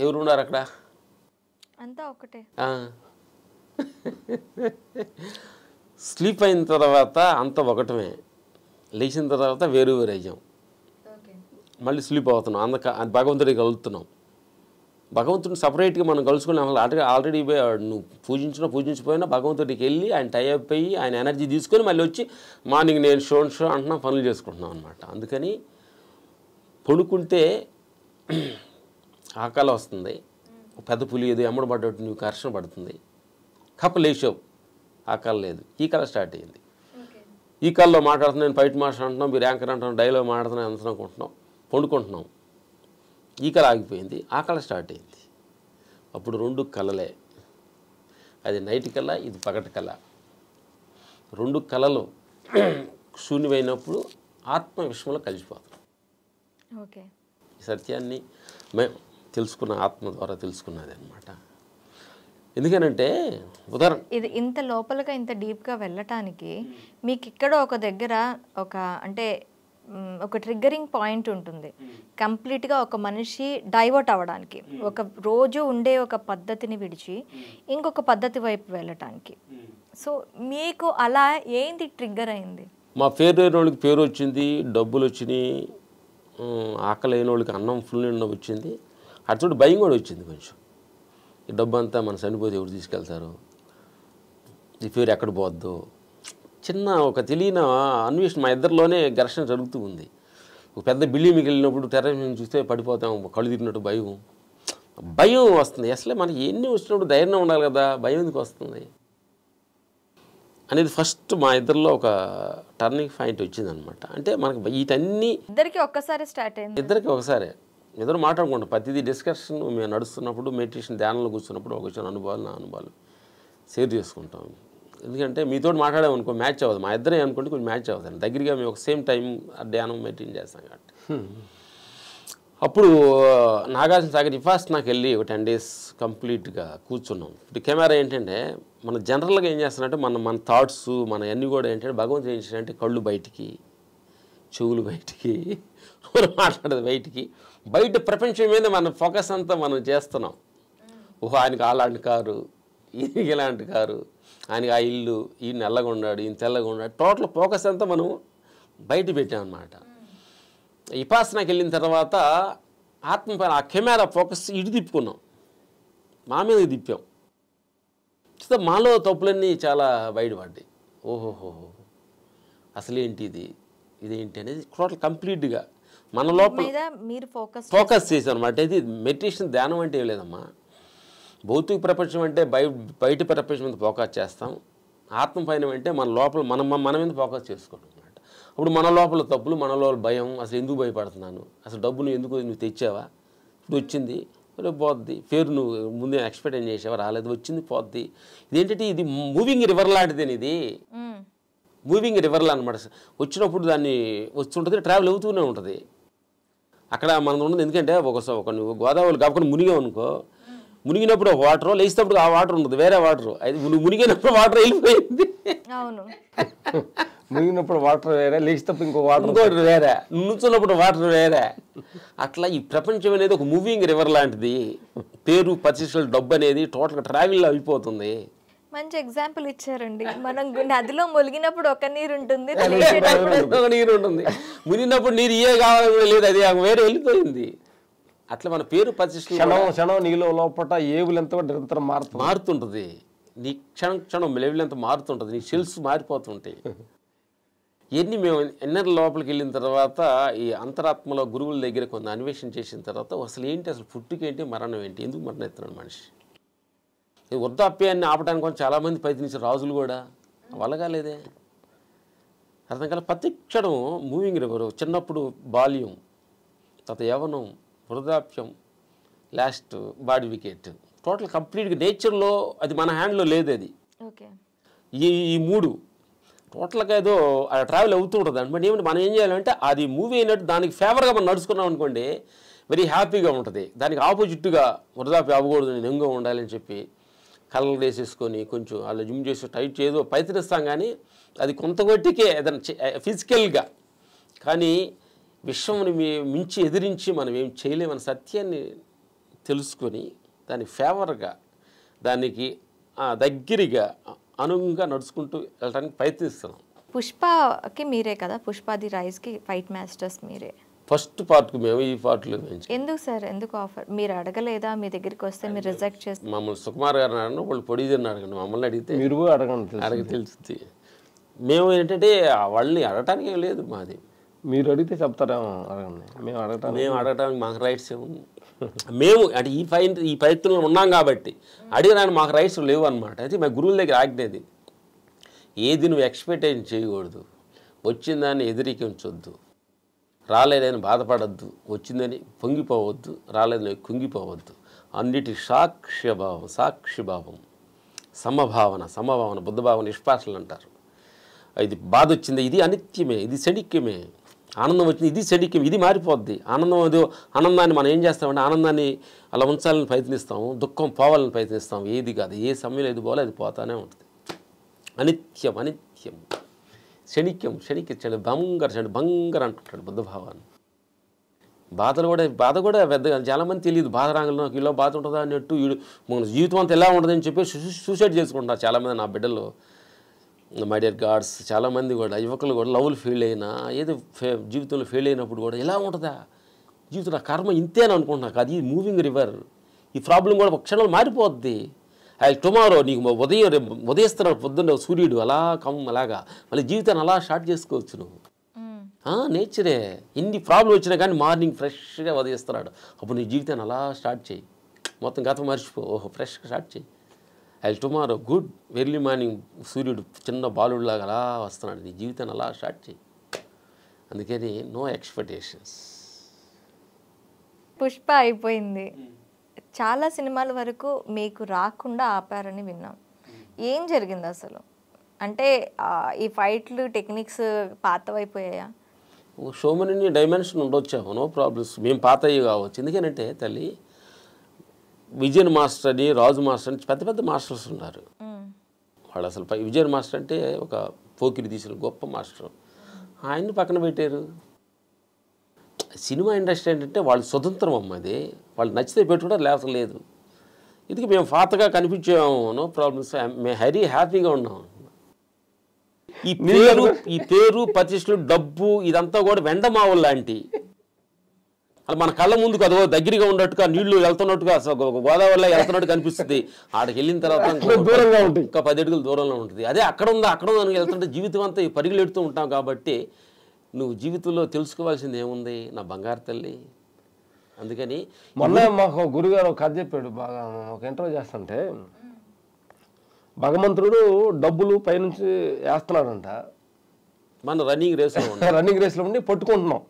Speaker 2: ఎవరు ఉన్నారు అక్కడ?
Speaker 1: అంతా ఒకటే.
Speaker 2: స్లీప్ అయిన తర్వాత అంత ఒకటమే, లేచిన తర్వాత వేరు వేరు అయ్యాం. మళ్ళీ స్లీప్ అవుతున్నాం. భగవంతుడికి కలుగుతున్నాం. భగవంతుడిని సపరేట్గా మనం కలుసుకున్నాం. ఆల్రెడీ నువ్వు పూజించిపోయినా భగవంతుడికి వెళ్ళి ఆయన టైఅప్ అయ్యి ఆయన ఎనర్జీ తీసుకొని మళ్ళీ వచ్చి మార్నింగ్ నేను షో అంటున్నా పనులు చేసుకుంటున్నాం అనమాట. అందుకని పడుకుంటే ఆకలి వస్తుంది, పెద్ద పులి ఏదో ఎమ్మడబడ్డట్టు నువ్వు కర్షణ పడుతుంది. కప్ప లేచావు, ఆకలి లేదు. ఈ కళ స్టార్ట్ అయ్యింది. ఈ కళలో మాట్లాడుతున్నాను, నేను ఫైట్ మాస్టర్ అంటున్నాం, మీరు యాంకర్ అంటున్నాం, డైలాగ్ మాట్లాడుతున్నాను ఎంత అనుకుంటున్నాం, పండుకుంటున్నాం. ఈ కళ ఆగిపోయింది, ఆ కళ స్టార్ట్ అయింది. అప్పుడు 2 కళలే. అది నైట్ కళ, ఇది పగటి కళ. 2 కళలు శూన్యమైనప్పుడు ఆత్మ విశ్వంలో కలిసిపోతాం.
Speaker 1: ఓకే.
Speaker 2: ఈ సత్యాన్ని మేము తెలుసుకున్న ఆత్మ ద్వారా తెలుసుకున్నది అనమాట. ఎందుకనంటే ఉదాహరణ
Speaker 1: ఇది ఇంత లోపలగా ఇంత డీప్గా వెళ్ళటానికి మీకు ఇక్కడ ఒక దగ్గర అంటే ఒక ట్రిగ్గరింగ్ పాయింట్ ఉంటుంది. కంప్లీట్గా ఒక మనిషి డైవర్ట్ అవ్వడానికి, ఒక రోజు ఉండే ఒక పద్ధతిని విడిచి ఇంకొక పద్ధతి వైపు వెళ్ళటానికి. సో మీకు అలా ఏంది ట్రిగ్గర్ అయింది?
Speaker 2: మా పేరు అయిన వాళ్ళకి పేరు వచ్చింది, డబ్బులు వచ్చినాయి, ఆకలి అయిన వాళ్ళకి అన్నం ఫుల్ నిండా వచ్చింది. అటు భయం కూడా వచ్చింది కొంచెం. ఈ డబ్బు అంతా మన చనిపోతే ఎవరు తీసుకెళ్తారు, ఈ పేరు ఎక్కడ పోద్దు, చిన్న ఒక తెలియని అన్వేషణ మా ఇద్దరిలోనే ఘర్షణ జరుగుతూ ఉంది. ఒక పెద్ద బిల్డింగ్కి వెళ్ళినప్పుడు టెర్రస్ నుంచి చూస్తే పడిపోతాం, కళ్ళు తిరిగినట్టు భయం వస్తుంది. అసలే మనకి ఎన్ని వచ్చినప్పుడు ధైర్యం ఉండాలి కదా, భయం ఎందుకు వస్తుంది అనేది ఫస్ట్ మా ఇద్దరిలో ఒక టర్నింగ్ పాయింట్ వచ్చిందనమాట. అంటే మనకి వీటన్నీ
Speaker 1: ఇద్దరికి ఒక్కసారి స్టార్ట్ అయింది.
Speaker 2: ఇద్దరికి ఒకసారి ఇద్దరు మాట్లాడుకుంటాం. ప్రతిదీ డిస్కషన్ మేము నడుస్తున్నప్పుడు, మెడిటేషన్ ధ్యానంలో కూర్చున్నప్పుడు ఒక వచ్చిన అనుభవాలు, నా అనుభవాలు షేర్ చేసుకుంటాం. ఎందుకంటే మీతో మాట్లాడామనుకో మ్యాచ్ అవ్వదు, మా ఇద్దరే అనుకుంటే కొంచెం మ్యాచ్ అవ్వదు. దగ్గరగా మేము ఒక సేమ్ టైం ధ్యానం మెయింటైన్ చేస్తాం కాబట్టి. అప్పుడు నాగార్జున సాగర్ ఫస్ట్ నాకు వెళ్ళి ఒక 10 days కంప్లీట్గా కూర్చున్నాం. ఇప్పుడు కెమెరా ఏంటంటే మన జనరల్గా ఏం చేస్తానంటే మన థాట్స్ మన అన్నీ కూడా ఏంటంటే భగవంతుడు ఏం చేశాడంటే కళ్ళు బయటికి, చెవులు బయటికి, మాట్లాడేది బయటికి, బయట ప్రపంచం మీద మన ఫోకస్ అంతా మనం చేస్తున్నాం. ఓహో ఆయనకి అలాంటి కారు, ఈయనకి ఇలాంటి కారు, ఆయనకి ఆ ఇల్లు, ఈయన నల్లగా ఉన్నాడు, ఈయన తెల్లగా ఉన్నాడు, టోటల్ ఫోకస్ అంతా మనం బయట పెట్టామన్నమాట. విపాసనకి వెళ్ళిన తర్వాత ఆత్మ పైన ఆ కెమెరా ఫోకస్ ఇటు తిప్పుకున్నాం, మా మీద తిప్పాం. సో మాలో తప్పులన్నీ చాలా బయటపడ్డాయి. ఓహోహో అసలేంటి ఇదేంటి అనేది టోటల్ కంప్లీట్గా మన లోపల
Speaker 1: మీరు
Speaker 2: ఫోకస్ చేశాం అనమాట. ఇది మెడిటేషన్ ధ్యానం అంటే ఏం లేదమ్మా. భౌతిక ప్రపంచం అంటే బయట ప్రపంచం మీద ఫోకస్ చేస్తాం, ఆత్మ పైన అంటే మన లోపల మన మీద ఫోకస్ చేసుకోవడం అనమాట. అప్పుడు మన లోపల తప్పులు, మన లోపల భయం, అసలు ఎందుకు భయపడుతున్నాను, అసలు డబ్బును ఎందుకు నువ్వు తెచ్చావా, ఇప్పుడు వచ్చింది రేపు పోద్ది, పేరు నువ్వు ముందే ఎక్స్పెక్ట్ ఏం చేసావా, రాలేదు, వచ్చింది పోద్ది. ఇదేంటంటే ఇది మూవింగ్ రివర్ లాంటిది, ఇది మూవింగ్ రివర్లా అనమాట. వచ్చినప్పుడు దాన్ని వస్తుంటుంది, ట్రావెల్ అవుతూనే ఉంటుంది. అక్కడ మనం ఉన్నది ఎందుకంటే ఒక నువ్వు గోదావరి కాకుండా మునిగావు అనుకో, మునిగినప్పుడు ఒక వాటర్, లేచినప్పుడు ఆ వాటర్ ఉంటుంది వేరే వాటర్, అది నువ్వు మునిగినప్పుడు వాటర్ వెళ్ళిపోయింది.
Speaker 3: మునిగినప్పుడు వాటర్ వేరే, లేచినప్పుడు ఇంకో వాటర్
Speaker 2: ఇంకోటి వేరే, నుంచున్నప్పుడు వాటర్ వేరే. అట్లా ఈ ప్రపంచం అనేది ఒక మూవింగ్ రివర్ లాంటిది. పేరు ప్రతిష్టలు డబ్బు అనేది టోటల్గా ట్రావెల్లో అయిపోతుంది.
Speaker 1: మంచి ఎగ్జాంపుల్ ఇచ్చారండి. మనం నదిలో మునిగినప్పుడు ఒక నీరు ఉంటుంది,
Speaker 2: ఒక నీరు ఉంటుంది, మునిగినప్పుడు నీరు ఏ కావాలి కూడా లేదు, అది వేరే వెళ్ళిపోయింది. అట్లా మన పేరు ప్రతిష్ట
Speaker 3: క్షణం నీలో లోపల ఏవులు ఎంత నిరంతరం మారుతుంటుంది.
Speaker 2: నీ క్షణం క్షణం లెవెల్ అంతా మారుతుంటుంది, నీ సెల్స్ మారిపోతుంటాయి. ఇవన్నీ మేము ఇన్నర్ లోపలికి వెళ్ళిన తర్వాత ఈ అంతరాత్మలో గురువుల దగ్గర కొంత అన్వేషణ చేసిన తర్వాత అసలు ఏంటి, అసలు పుట్టుకేంటి, మరణం ఏంటి, ఎందుకు మరణిస్తున్నాడు మనిషి. ఈ వృద్ధాప్యాన్ని ఆపడానికి కొంచెం చాలామంది ప్రయత్నించారు, రాజులు కూడా, వల్ల కాలేదే. అర్థం కాల. ప్రతి క్షణం మూవింగ్ రివర్. చిన్నప్పుడు బాల్యం, తర్వాత యవనం, వృద్ధాప్యం, లాస్ట్ బాడీ వికెట్. టోటల్ కంప్లీట్గా నేచర్లో అది మన హ్యాండ్లో లేదు. అది
Speaker 1: ఓకే.
Speaker 2: ఈ మూడు టోటల్గా ఏదో ట్రావెల్ అవుతూ ఉంటుంది అనమాట. ఏమంటే మనం ఏం చేయాలంటే అది మూవీ అయినట్టు దానికి ఫేవర్గా మనం నడుచుకున్నాం అనుకోండి, వెరీ హ్యాపీగా ఉంటుంది. దానికి ఆపోజిట్గా వృద్ధాప్యం అవ్వకూడదు, నేను యంగ్గా ఉండాలని చెప్పి కలర్ వేసేసుకొని కొంచెం అలా జిమ్ చేసి టైట్ చేయదో ప్రయత్నిస్తాం. కానీ అది కొంత కొట్టికే ఏదైనా ఫిజికల్గా, కానీ విశ్వంని మించి ఎదిరించి మనం ఏం చేయలేమన్న సత్యాన్ని తెలుసుకొని దాని ఫేవర్గా, దానికి దగ్గరగా అనుగుణంగా నడుచుకుంటూ వెళ్ళడానికి ప్రయత్నిస్తున్నాం.
Speaker 1: పుష్పకి మీరే కదా, పుష్ప ది రైజ్కి ఫైట్ మాస్టర్స్ మీరే.
Speaker 2: ఫస్ట్ పార్ట్కి మేము, ఈ పార్ట్లో మేము.
Speaker 1: ఎందుకు సార్, ఎందుకు ఆఫర్ మీరు అడగలేదా? మీ దగ్గరికి వస్తే మీరు రిజెక్ట్ చేస్తే
Speaker 2: మమ్మల్ని సుకుమార్ గారు అడిగిన వాళ్ళు ప్రొడ్యూసర్ని అడగండి, మమ్మల్ని అడిగితే
Speaker 3: మీరు అడగండి,
Speaker 2: తెలుస్తుంది. మేము ఏంటంటే వాళ్ళని అడగటానికి ఏం లేదు మాది.
Speaker 3: మీరు అడిగితే చెప్తారేమో, అడగండి. మేము
Speaker 2: అడగటానికి మాకు రైట్స్ ఏముంది. మేము అంటే ఈ ప్రయత్నంలో ఉన్నాం కాబట్టి అడిగడానికి మాకు రైట్స్ లేవు అనమాట. అయితే మా గురువుల దగ్గర ఆజ్ఞది, ఏది నువ్వు ఎక్స్పెక్టేషన్ చేయకూడదు, వచ్చిందాన్ని ఎదిరికించొద్దు, రాలేదని బాధపడద్దు, వచ్చిందని పొంగిపోవద్దు, రాలేదని కుంగిపోవద్దు, అన్నిటి సాక్షిభావం, సమభావన, బుద్ధభావన, నిష్పాసలు అంటారు. ఇది బాధ వచ్చింది, ఇది అనిత్యమే, ఇది శడిక్యమే. ఆనందం వచ్చింది, ఇది శడిక్యం, ఇది మారిపోద్ది. ఆనందాన్ని మనం ఏం చేస్తామంటే ఆనందాన్ని అలా ఉంచాలని ప్రయత్నిస్తాము, దుఃఖం పోవాలని ప్రయత్నిస్తాం. ఏది కాదు, ఏ సమయంలో ఏది పోవాలో అది పోతానే ఉంటుంది. అనిత్యం, క్షణిక్యం, బంగర్ అంటుంటాడు బుద్ధభావాన్ని. బాధ కూడా పెద్దగా చాలామంది తెలియదు. బాధ రాగలను ఇలా బాధ ఉంటుందా అన్నట్టు, మన జీవితం అంతా ఎలా ఉంటుందని చెప్పి సూసైడ్ చేసుకుంటారు చాలామంది. నా బిడ్డలు, మై డియర్ గాడ్స్, చాలామంది కూడా యువకులు కూడా లవ్లు ఫెయిల్ అయినా, ఏదో జీవితంలో ఫెయిల్ అయినప్పుడు కూడా ఎలా ఉంటుందా జీవితం, నా కర్మ ఇంతేని అనుకుంటున్నాను. అది మూవింగ్ రివర్. ఈ ప్రాబ్లం కూడా ఒక క్షణంలో మారిపోద్ది. టుమారో నీకు ఉదయిస్తున్నాడు పొద్దున్న సూర్యుడు అలాగా మళ్ళీ జీవితాన్ని అలా స్టార్ట్ చేసుకోవచ్చు నువ్వు. నేచరే. ఎన్ని ప్రాబ్లం వచ్చినా కానీ మార్నింగ్ ఫ్రెష్గా ఉదయిస్తున్నాడు, అప్పుడు నీ జీవితాన్ని అలా స్టార్ట్ చేయి. మొత్తం గతం మర్చిపో, ఫ్రెష్గా స్టార్ట్ చేయి. టుమారో గుడ్ ఎర్లీ మార్నింగ్ సూర్యుడు చిన్న బాలుడిలాగా అలా వస్తున్నాడు, నీ జీవితాన్ని అలా స్టార్ట్ చేయి. అందుకని నో ఎక్స్పెక్టేషన్స్.
Speaker 1: పుష్ప అయిపోయింది, చాలా సినిమాల వరకు మీకు రాకుండా ఆపారని విన్నాం. ఏం జరిగింది అసలు? అంటే ఈ ఫైట్లు టెక్నిక్స్ పాతవైపోయాయా?
Speaker 2: సో మెనీ డైమెన్షన్ ఉండొచ్చాము, నో ప్రాబ్లమ్స్. మేము పాతయ్యి కావచ్చు. ఎందుకనంటే తల్లి, విజయన్ మాస్టర్ అని, రాజు మాస్టర్ అని పెద్ద పెద్ద మాస్టర్స్ ఉన్నారు. వాళ్ళు అసలు విజయన్ మాస్టర్ అంటే ఒక పోకిరి తీసిన గొప్ప మాస్టర్, ఆయన్ని పక్కన పెట్టారు. సినిమా ఇండస్ట్రీ ఏంటంటే వాళ్ళు స్వతంత్రం అమ్మది, వాళ్ళు నచ్చితే పెట్టుకుంటారు, లేకపోతే లేదు. ఇది మేము పాతగా కనిపించాము, నో ప్రాబ్లమ్స్. మేము హ్యాపీగా ఉన్నాం. ఈ పేరు ప్రతిష్టలు, డబ్బు, ఇదంతా కూడా వెండమావులు లాంటి. అలా మన కళ్ళ ముందుకు అదో దగ్గరగా ఉన్నట్టుగా, నీళ్లు వెళ్తున్నట్టుగా, అసలు గోదావరిలో వెళ్తున్నట్టు కనిపిస్తుంది. ఆడికి వెళ్ళిన తర్వాత ఇంకా 10 అడుగులు దూరంలో ఉంటుంది. అదే అక్కడ ఉందా వెళ్తుంటే జీవితం అంతా పరిగెడుతూ ఉంటాం. కాబట్టి నువ్వు జీవితంలో తెలుసుకోవాల్సింది ఏముంది, నా బంగారు తల్లి. అందుకని
Speaker 3: మొన్న మాకు గురుగారు ఒక కథ చెప్పాడు, బాగా ఒక ఇంటర్వ్యూ చేస్తుంటే, భగవంతుడు డబ్బులు పైనుంచి వేస్తున్నాడంట.
Speaker 2: మన రన్నింగ్
Speaker 3: రేస్లో ఉండి పట్టుకుంటున్నాం,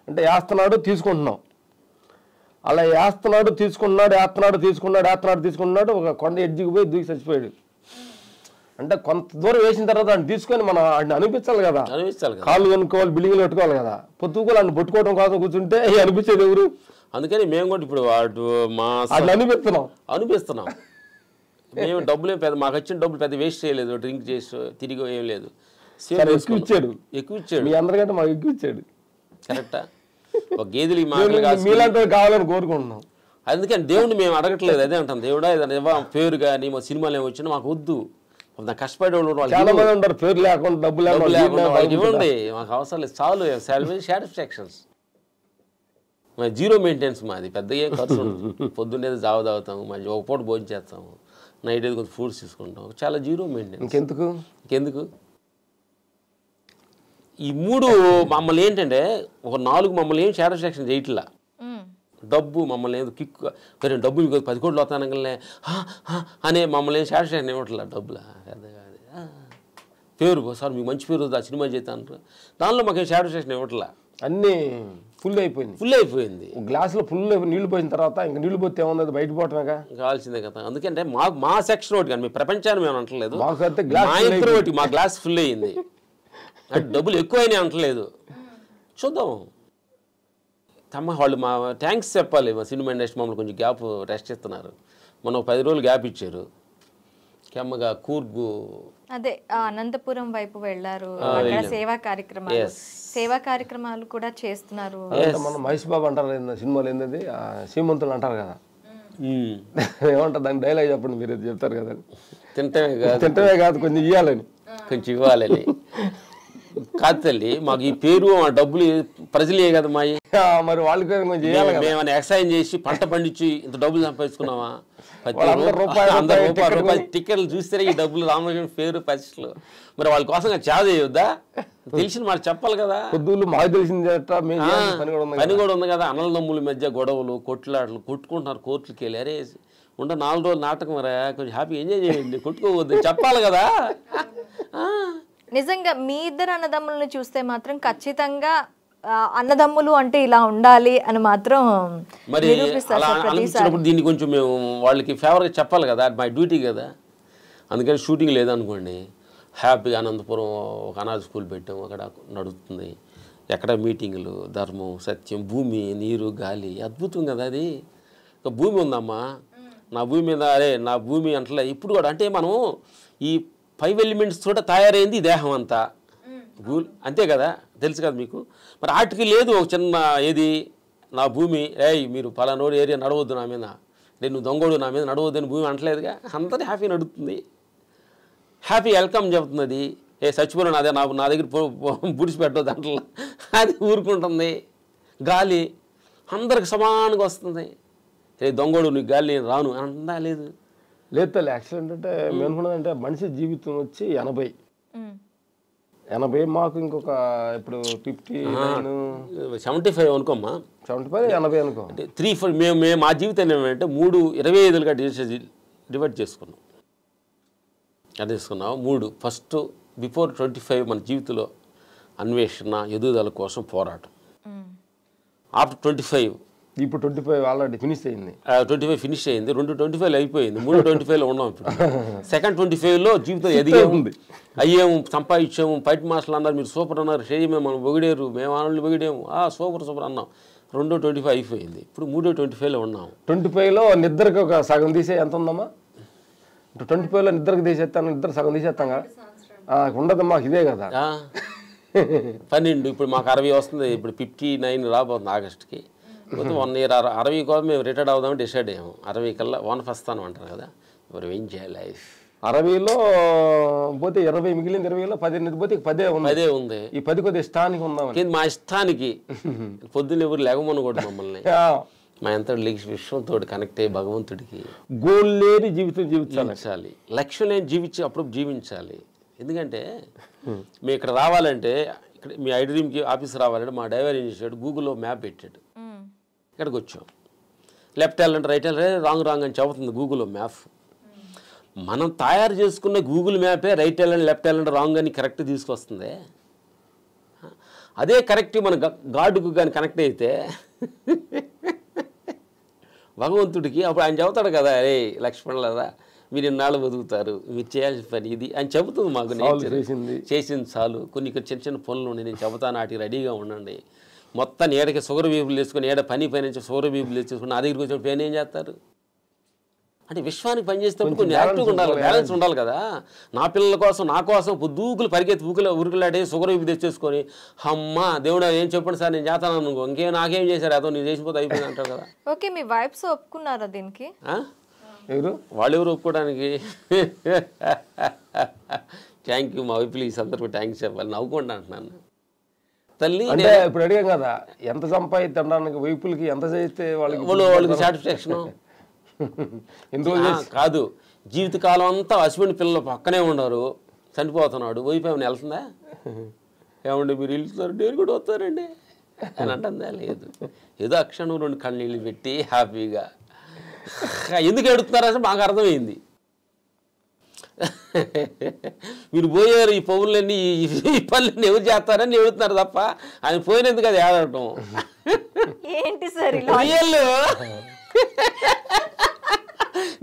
Speaker 3: అంటే వేస్తున్నాడు తీసుకుంటున్నాం, అలా వేస్తున్నాడు తీసుకున్నాడు. ఒక కొండ ఎడ్జికి పోయి దూకి చచ్చిపోయాడు. అంటే కొంత దూరం వేసిన తర్వాత ఆయన తీసుకొని మనం ఆయన అనిపించాలి కదా, కాళ్ళు కనుక్కోవాలి, బిల్డింగ్లు పెట్టుకోవాలి కదా. పొద్దుకోవాలి ఆయన పట్టుకోవడం కోసం కూర్చుంటే అనిపించేది ఎవరు?
Speaker 2: అందుకని మేము కూడా ఇప్పుడు అనిపిస్తున్నాం. మేము డబ్బులే మాకు వచ్చిన డబ్బులు పెద్ద వేస్ట్ చేయలేదు, డ్రింక్ చేసి తిరిగి ఏం లేదు.
Speaker 3: ఎక్కువ ఇచ్చాడు, మీ అందరికంటే మాకు ఎక్కువ ఇచ్చాడు.
Speaker 2: కరెక్టా? ఒక గేదెలు
Speaker 3: మీలాంటి కావాలని కోరుకుంటున్నాం.
Speaker 2: అందుకని దేవుడిని మేము అడగట్లేదు, అదే అంటాం. దేవుడా ఏదైనా పేరు కానీ మా సినిమాలు ఏమి వచ్చినా మాకు వద్దు. కష్టపడే వాళ్ళు
Speaker 3: చాలా మంది ఉంటారు, పేరు లేకుండా డబ్బు లేకుండా
Speaker 2: ఇవ్వండి, మాకు అవసరం లేదు, చాలు. సాటిస్ఫాక్షన్స్. జీరో మెయింటెనెన్స్ మాది, పెద్దగా ఏం ఖర్చు ఉండదు. పొద్దున్నేది జావ తాగుతాము, మంచి ఒక పూట భోజనం చేస్తాము, నైట్ అయితే కొంచెం ఫ్రూట్స్ తీసుకుంటాం, చాలా జీరో మెయింటెనెన్స్. ఇంకెందుకు ఈ 3 మమ్మల్ని ఏంటంటే ఒక 4 మమ్మల్ని ఏం సాటిస్ఫాక్షన్ చేయట్లా. డబ్బు మమ్మల్ని ఏదో కిక్ కానీ డబ్బు మీకు 10 కోట్లు వస్తానగానే అనే మమ్మల్ని ఏం సాటిస్ఫాక్షన్ ఇవ్వట్లా. డబ్బులా పేరు సార్ మీకు మంచి పేరు ఆ సినిమా చేస్తాను, దానిలో మాకేం సాటిస్ఫాక్షన్ ఇవ్వట్లా.
Speaker 3: అన్నీ ఫుల్ అయిపోయింది. గ్లాసులో ఫుల్ నీళ్లు పోసిన తర్వాత ఇంకా నీళ్లు పోతే ఏమన్నది బయట పోవటమేగా
Speaker 2: కావాల్సిందే కదా. అందుకంటే మా సెక్షన్ ఒకటి కానీ మీ ప్రపంచాన్ని మేము అంటలేదు, మా గ్లాస్ ఫుల్ అయ్యింది. అంటే డబ్బులు ఎక్కువైనా అంటలేదు. చూద్దాం వాళ్ళు మా థ్యాంక్స్ చెప్పాలి. మా సినిమా ఇండస్ట్రీ మమ్మల్ని కొంచెం గ్యాప్ రెస్ట్ ఇస్తున్నారు. మొన్న 10 రోజులు గ్యాప్ ఇచ్చారు. కెమ్మగా కూర్గు
Speaker 1: అదే అనంతపురం వైపు వెళ్ళారు, అక్కడ సేవా కార్యక్రమాలు కూడా చేస్తున్నారు.
Speaker 3: మన మహేష్ బాబు అంటారు సినిమాలు ఏంటది శ్రీమంతులు అంటారు కదా, ఏమంటారు దాని డైలాగ్ చెప్పండి, మీరు చెప్తారు కదా. తింటమే కాదు కొంచెం ఇవ్వాలని కాదు తల్లి, మాకు ఈ పేరు ఆ డబ్బులు ప్రజలే కదా మాయి. మరి వాళ్ళకి కొంచెం
Speaker 2: మేమన్నా ఎక్సైజ్ చేసి పంట పండించి ఇంత డబ్బులు సంపాదించుకున్నావా? రూపాయలు టికెట్లు చూస్తే ఈ డబ్బులు రామలక్ష్మణ్ పేరు పరిస్థితులు. మరి వాళ్ళ కోసం చాలా చేయొద్దా? తెలిసిన మాట చెప్పాలి కదా.
Speaker 3: పొద్దులు మాకు తెలిసింది
Speaker 2: పని కూడా ఉంది కదా. అన్నదమ్ముల మధ్య గొడవలు కొట్లాటలు కొట్టుకుంటున్నారు కోర్టులకి వెళ్ళి. అరే 4 రోజులు నాటకం రా, కొంచెం హ్యాపీ ఎంజాయ్ చేయండి, కొట్టుకోవద్దు చెప్పాలి కదా.
Speaker 1: నిజంగా మీ ఇద్దరు అన్నదమ్ములను చూస్తే మాత్రం ఖచ్చితంగా అన్నదమ్ములు అంటే ఇలా ఉండాలి అని మాత్రం
Speaker 2: మరి అనిపించినప్పుడు దీన్ని కొంచెం మేము వాళ్ళకి ఫేవర్గా చెప్పాలి కదా, మై డ్యూటీ కదా. అందుకని షూటింగ్ లేదనుకోండి హ్యాపీగా అనంతపురం ఒక అనాథ స్కూల్ పెట్టాము, అక్కడ నడుస్తుంది. ఎక్కడ మీటింగులు, ధర్మం, సత్యం, భూమి, నీరు, గాలి, అద్భుతం కదా అది. ఒక భూమి ఉందమ్మా, నా భూమి మీద అరే నా భూమి అంటలే ఇప్పుడు కూడా. అంటే మనం ఈ 5 ఎలిమెంట్స్ తోట తయారైంది దేహం అంతా, అంతే కదా, తెలుసు కదా మీకు. మరి ఆటికి లేదు ఒక చిన్న ఏది నా భూమి, మీరు పలానోడు ఏరియా నడవద్దు నా మీద, నువ్వు దొంగోడు నా మీద నడవద్దు అని భూమి అంటలేదుగా. అందరినీ హ్యాపీ నడుస్తుంది, హ్యాపీ వెల్కమ్ చెబుతుంది. చచ్చిపోయినా అదే నా దగ్గర బుడిచి పెట్టదు అంటలా, అది ఊరుకుంటుంది. గాలి అందరికి సమానంగా వస్తుంది. దొంగోడు నీకు గాలి నేను రాను అందా లేదు.
Speaker 3: లేదు తల్లి, యాక్సిడెంట్ అంటే మేనుకున్నదంటే మనిషి జీవితం వచ్చి 80 మాకు ఇంకొక ఇప్పుడు
Speaker 2: 75 అనుకోమ్మా,
Speaker 3: 75 80 అనుకో.
Speaker 2: అంటే 3-4 మేము మా జీవితం ఏమంటే 3-25లుగా డివైడ్ చేసుకున్నాం. అది తీసుకున్నాం 3. ఫస్ట్ బిఫోర్ 25 మన జీవితంలో అన్వేషణ, ఎదుగుదల కోసం పోరాటం. ఆఫ్టర్ 25
Speaker 3: ఇప్పుడు 25 ఆల్రెడీ ఫినిష్ అయింది.
Speaker 2: 25 ఫినిష్ అయింది, 2 25 అయిపోయింది, 3 25లో ఉన్నాం ఇప్పుడు. సెకండ్ 25లో జీవితం ఎదిగేముంది, అయ్యేము, సంపాదించాము. ఫైట్ మాస్టర్లు అన్నారు మీరు సూపర్ అన్నారు, స్టేజ్ మేము మనం పొగిడేరు, మేము ఆనవాళ్ళు పొగిడేము, సూపర్ అన్నాం. 2 25 అయిపోయింది, ఇప్పుడు 3 25లో ఉన్నాము. 25లో
Speaker 3: నిద్రకు ఒక సగం తీసే ఎంత ఉందమ్మా? 25లో నిద్రకు తీసేస్తాను, నిద్ర సగం తీసేస్తాం కదా, ఉండదు మాకు ఇదే కదా.
Speaker 2: 12 ఇప్పుడు మాకు 60 వస్తుంది, ఇప్పుడు 59 రాబోతుంది ఆగస్టుకి. పోతే 1 ఇయర్ 60 కోసం మేము రిటైర్డ్ అవుదామని డిసైడ్ అయ్యాము. 60 కల్లా 1 ఫస్తాను అంటారు కదా, ఎవరు ఏం చేయాలి లైఫ్.
Speaker 3: 60లో పోతే 20 మిగిలింది, 20లో 10 పోతే 10 ఉంది. ఈ 10 కొద్దిగా ఇష్టానికి ఉందామని,
Speaker 2: మా ఇష్టానికి పొద్దున్న ఎవరు లేకమని కూడా మమ్మల్ని మా ఎంత విశ్వంతో కనెక్ట్ అయ్యి భగవంతుడికి
Speaker 3: గోల్ లేని జీవితం జీవించాలి,
Speaker 2: లక్ష్యం లేని అప్పుడు జీవించాలి. ఎందుకంటే మేము ఇక్కడ రావాలంటే, ఇక్కడ మీ ఐడ్రీమ్కి ఆఫీస్ రావాలంటే మా డ్రైవర్ ఏం చేశాడు, గూగుల్లో మ్యాప్ పెట్టాడు. ఇక్కడికి వచ్చాం, లెఫ్ట్ వెళ్ళంటే రైట్ వెళ్ళంటే రాంగ్ అని చెబుతుంది గూగుల్లో మ్యాప్. మనం తయారు చేసుకున్న గూగుల్ మ్యాపే రైట్ వెళ్ళండి లెఫ్ట్ వెళ్ళండి రాంగ్ అని కరెక్ట్ తీసుకొస్తుంది. అదే కరెక్ట్ మన గాడ్కు కానీ కనెక్ట్ అయితే భగవంతుడికి అప్పుడు ఆయన చెబుతాడు కదా, అరే లక్ష్మణులరా మీరు ఇన్నాళ్ళు బతుకుతారు, మీరు చేయాల్సిన పని ఇది అని చెబుతుంది మాకు. చేసింది చాలు, కొన్ని చిన్న పనులు ఉండి నేను చెబుతాను, వాటికి రెడీగా ఉండండి. మొత్తం ఏడకి షుగర్ బీపులు వేసుకొని ఏడ పని నుంచి షుగర్ బీపులు వేసుకుని నా దగ్గరికి వచ్చినప్పుడు పని ఏం చేస్తారు అంటే విశ్వానికి పనిచేసేటప్పుడు కొన్ని యాక్టివ్గా ఉండాలి, బ్యాలెన్స్ ఉండాలి కదా. నా పిల్లల కోసం నా కోసం దూకులు పరిగెత్తి ఉరుకులాడే షుగర్ బీపు తెచ్చేసుకొని అమ్మ దేవుడు ఏం చెప్పండి సార్ నేను చేస్తాను అనుకో, ఇంకేం నాకేం చేశారు అదో నేను చేసిపోతే అయిపోయింది అంటారు కదా.
Speaker 1: ఓకే, మీ వైఫ్స్ ఒప్పుకున్నారా దీనికి?
Speaker 2: వాళ్ళెవరు ఒప్పుకోవడానికి? థ్యాంక్ యూ మా వైపులు ఈ సందర్భంగా థ్యాంక్స్ చెప్పాలి, నవ్వుకోండి అంటున్నాను. తల్లి
Speaker 3: అంటే ఇప్పుడు అడిగాం కదా, ఎంత సంపాదించడానికి వైపులకి ఎంత చేస్తే వాళ్ళకి
Speaker 2: సాటిస్ఫాక్షన్
Speaker 3: ఎందుకు
Speaker 2: కాదు, జీవితకాలం అంతా హస్బెండ్ పిల్లలు పక్కనే ఉన్నారు, చనిపోతున్నాడు, వైపు ఏమైనా వెళ్తుందా? ఏమండి మీరు వెళ్తున్నారు, నేను కూడా వస్తానండి అని అంటుందా? లేదు. ఏదో అక్షణం 2 కన్నీళ్ళు పెట్టి హ్యాపీగా ఎందుకు ఎడుతున్నారంటే మాకు అర్థమైంది. మీరు పోయారు, ఈ పౌరులన్నీ ఈ పనులన్నీ ఎవరు చేస్తారని ఎడుతున్నారు తప్ప ఆయన పోయినందుకు అది ఏడవటం
Speaker 1: ఏంటి సార్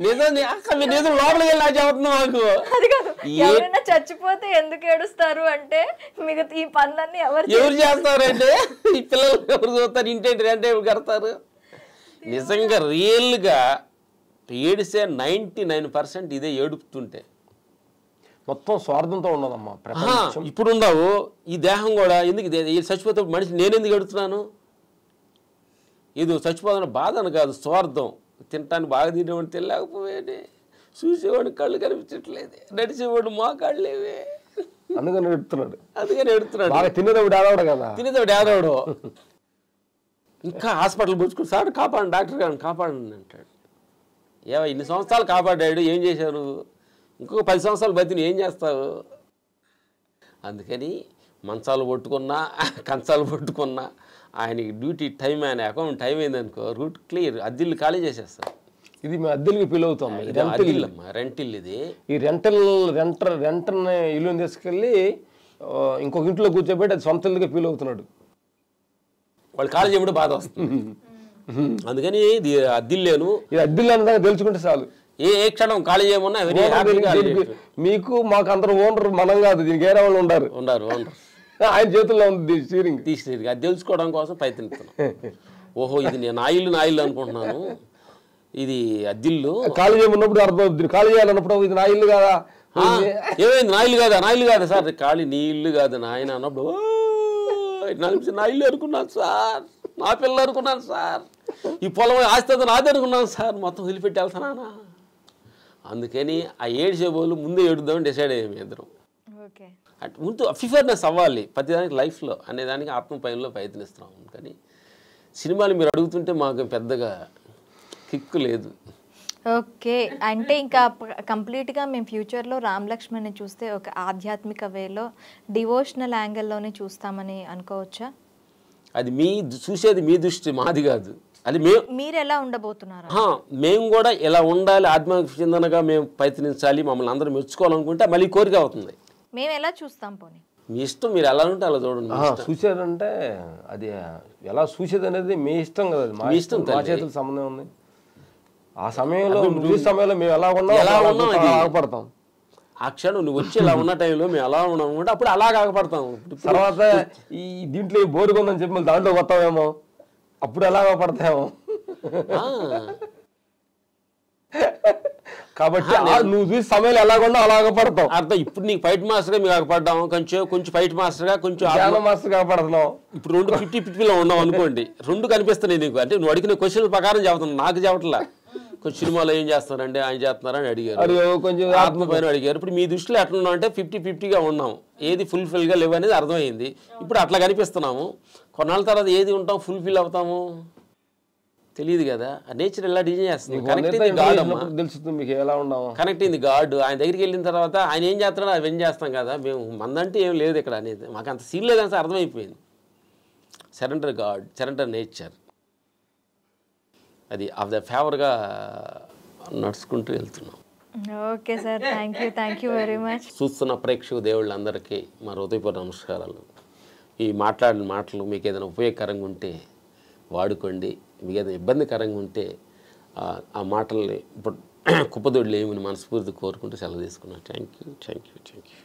Speaker 2: నిజం. అక్క మీరు నిజం లోపలికి వెళ్ళి నాకు చెబుతున్నాం మాకు.
Speaker 1: అది కాదు, ఎవరైనా చచ్చిపోతే ఎందుకు ఏడుస్తారు అంటే మిగతా ఈ పనులన్నీ ఎవరు
Speaker 2: చేస్తారంటే ఈ పిల్లలు ఎవరు చూస్తారు, ఇంటి అంటే ఎవరు కడతారు. నిజంగా రియల్గా ఏడిసే 99% ఇదే ఏడుపుతుంటే.
Speaker 3: మొత్తం స్వార్థంతో ఉన్నదమ్మా ప్రపంచం.
Speaker 2: ఇప్పుడు ఉండవు ఈ దేహం కూడా. ఎందుకు చచ్చిపోతే మనిషి నేనెందుకు ఎడుతున్నాను? ఇది చచ్చిపోతున్న బాధ అని కాదు, స్వార్థం. తినటానికి బాగా తినేవాడిని తినలేకపోయాడే, చూసేవాడిని కళ్ళు కనిపించట్లేదు, నడిచేవాడు మోకాళ్ళు లేవే,
Speaker 3: అందుకని ఎడుతున్నాడు.
Speaker 2: బాగా
Speaker 3: తినేదవుడు ఆడవాడు కదా,
Speaker 2: తినేదవుడు ఆడవాడు. ఇంకా హాస్పిటల్ పుచ్చుకుని సార్ కాపాడండి, డాక్టర్ గారిని కాపాడండి అంటాడు. ఇన్ని సంవత్సరాలు కాపాడాడు, ఏం చేశారు? ఇంకొక 10 సంవత్సరాలు బతిని ఏం చేస్తావు? అందుకని మంచాలు పట్టుకున్నా కంచాలు పట్టుకున్నా ఆయనకి డ్యూటీ టైం, ఆయన అకౌంట్ టైం అయిందనుకో రూట్ క్లియర్, అద్దెల్లు ఖాళీ చేసేస్తారు.
Speaker 3: ఇది మేము అద్దెలకి ఫీల్ అవుతాం.
Speaker 2: రెంటిల్ ఇది.
Speaker 3: ఈ రెంటర్ని ఇల్లుని తీసుకెళ్ళి ఇంకొక ఇంట్లో కూర్చోబెట్టి అది సొంత ఇల్లుగా ఫీల్ అవుతున్నాడు.
Speaker 2: వాళ్ళు ఖాళీ చేయడం బాధ వస్తుంది. అందుకని ఇది అద్దెల్లేను,
Speaker 3: ఇది అద్దెల్లు అన్నదాకా తెలుసుకుంటే చాలు.
Speaker 2: ఏ క్షణం ఖాళీ చేయమన్నా
Speaker 3: మీకు మాకు అందరూ ఓనర్ మనం కాదు, దీనికి వేరే వాళ్ళు ఉండరు. ఆయన చేతుల్లో ఉంది స్టీరింగ్.
Speaker 2: అది తెలుసుకోవడం కోసం ప్రయత్నిస్తున్నాం. ఓహో ఇది నేను నా ఇల్లు అనుకుంటున్నాను, ఇది అద్దిల్లు.
Speaker 3: ఖాళీ చేయమన్నప్పుడు అర్థం, ఖాళీ చేయాలన్నప్పుడు ఇది నా ఇల్లు కాదా,
Speaker 2: ఏమైంది నా ఇల్లు కాదా సార్, ఖాళీ నీ ఇల్లు కాదు నాయన అన్నప్పుడు నా ఇల్లు అనుకున్నాను సార్, నా పిల్లలు అనుకున్నాను సార్, ఈ పొలం ఆస్తి నాది అనుకున్నాను సార్, మొత్తం వదిలిపెట్టి వెళ్తానా. అందుకని ఆ ఏడ్చేబోలు ముందే ఏడుద్దామని డిసైడ్ అయ్యాము ఇద్దరం. అంటే ముందు ఫిఫర్నెస్ అవ్వాలి ప్రతిదానికి లైఫ్లో అనేదానికి ఆత్మపయంలో ప్రయత్నిస్తున్నాం. కానీ సినిమాలు మీరు అడుగుతుంటే మాకు పెద్దగా కిక్కు లేదు.
Speaker 1: ఓకే, అంటే ఇంకా కంప్లీట్గా మేము ఫ్యూచర్లో రామ్ లక్ష్మణ్ని చూస్తే ఒక ఆధ్యాత్మిక వేలో డివోషనల్ యాంగిల్లోనే చూస్తామని అనుకోవచ్చా?
Speaker 2: అది చూసేది మీ దృష్టి, మాది కాదు. అది
Speaker 1: మీరు ఎలా ఉండబోతున్నారు?
Speaker 2: మేము కూడా ఎలా ఉండాలి, ఆత్మీయ చిందనగా మేము ప్రయత్నించాలి, మమ్మల్ని అందరూ మెచ్చుకోవాలనుకుంటే మళ్ళీ కోరిక అవుతుంది.
Speaker 1: మేము ఎలా చూస్తాం? పోనీ మీ
Speaker 2: ఇష్టం, మీరు ఎలా ఉంటే అలా చూడండి.
Speaker 3: చూసేదంటే అది ఎలా చూసేది అనేది మీ ఇష్టం కదా, మా ఇష్టం, మా చేతులకు సంబంధం ఉంది. ఆ సమయంలో మేము ఎలా ఆగపడతాం.
Speaker 2: ఆ క్షణం నువ్వు వచ్చి ఇలా ఉన్న టైంలో మేము ఎలా ఉన్నాం అంటే అప్పుడు అలా ఆగపడతాం.
Speaker 3: తర్వాత ఈ దీంట్లో బోరుగా ఉందని చెప్పి మళ్ళీ దాంట్లో వస్తామేమో, అప్పుడు ఎలా ఆగపడతామేమో. కాబట్టి నువ్వు చూసి సమయంలో ఎలాగొన్నా అలాగ పడతావు
Speaker 2: అర్థం. ఇప్పుడు నీకు ఫైట్ మాస్టర్గా మీకు ఆగపడ్డాం, కొంచెం ఫైట్ మాస్టర్గా, కొంచెం
Speaker 3: మాస్టర్ ఆగపడుతున్నావు.
Speaker 2: ఇప్పుడు 50-50లో ఉన్నావు అనుకోండి, 2 కనిపిస్తున్నాయి నీకు. అంటే నువ్వు అడిగిన క్వశ్చన్ ప్రకారం చెబుతున్నావు, నాకు చెప్పట్లా. కొంచెం సినిమాలో ఏం చేస్తారంటే ఆయన చేస్తున్నారని అడిగారు,
Speaker 3: కొంచెం
Speaker 2: ఆత్మపైన అడిగారు. ఇప్పుడు మీ దృష్టిలో ఎట్లా ఉన్నాం అంటే 50-50గా ఉన్నాం, ఏది ఫుల్ఫిల్గా లేవు అనేది అర్థమైంది. ఇప్పుడు అట్లా కనిపిస్తున్నాము. కొన్నాళ్ళ తర్వాత ఏది ఉంటాం, ఫుల్ఫిల్ అవుతాము తెలియదు కదా. నేచర్ ఎలా డిజైన్ చేస్తుంది. కనెక్ట్ అయింది గాడ్. ఆయన దగ్గరికి వెళ్ళిన తర్వాత ఆయన ఏం చేస్తున్నాడో అది ఏం చేస్తాం కదా. మేము మందంటే ఏం లేదు ఇక్కడ అనేది, మాకు అంత సీన్ లేదని అర్థమైపోయింది. సరెండర్ గాడ్, సరెండర్ నేచర్, అది ఆఫ్ ద ఫేవర్గా నడుచుకుంటూ వెళ్తున్నాం.
Speaker 1: Okay sir, thank you very much.
Speaker 2: చూస్తున్న ప్రేక్షకు దేవుళ్ళందరికీ మా హృదయపూర్వక నమస్కారాలు. ఈ మాట్లాడిన మాటలు మీకు ఏదైనా ఉపయోగకరంగా ఉంటే వాడుకోండి, మీకు ఏదైనా ఇబ్బందికరంగా ఉంటే ఆ మాటల్ని ఇప్పుడు కుప్పదొడ్లు ఏమని మనస్ఫూర్తి కోరుకుంటూ సెలవు తీసుకున్నాను. Thank you.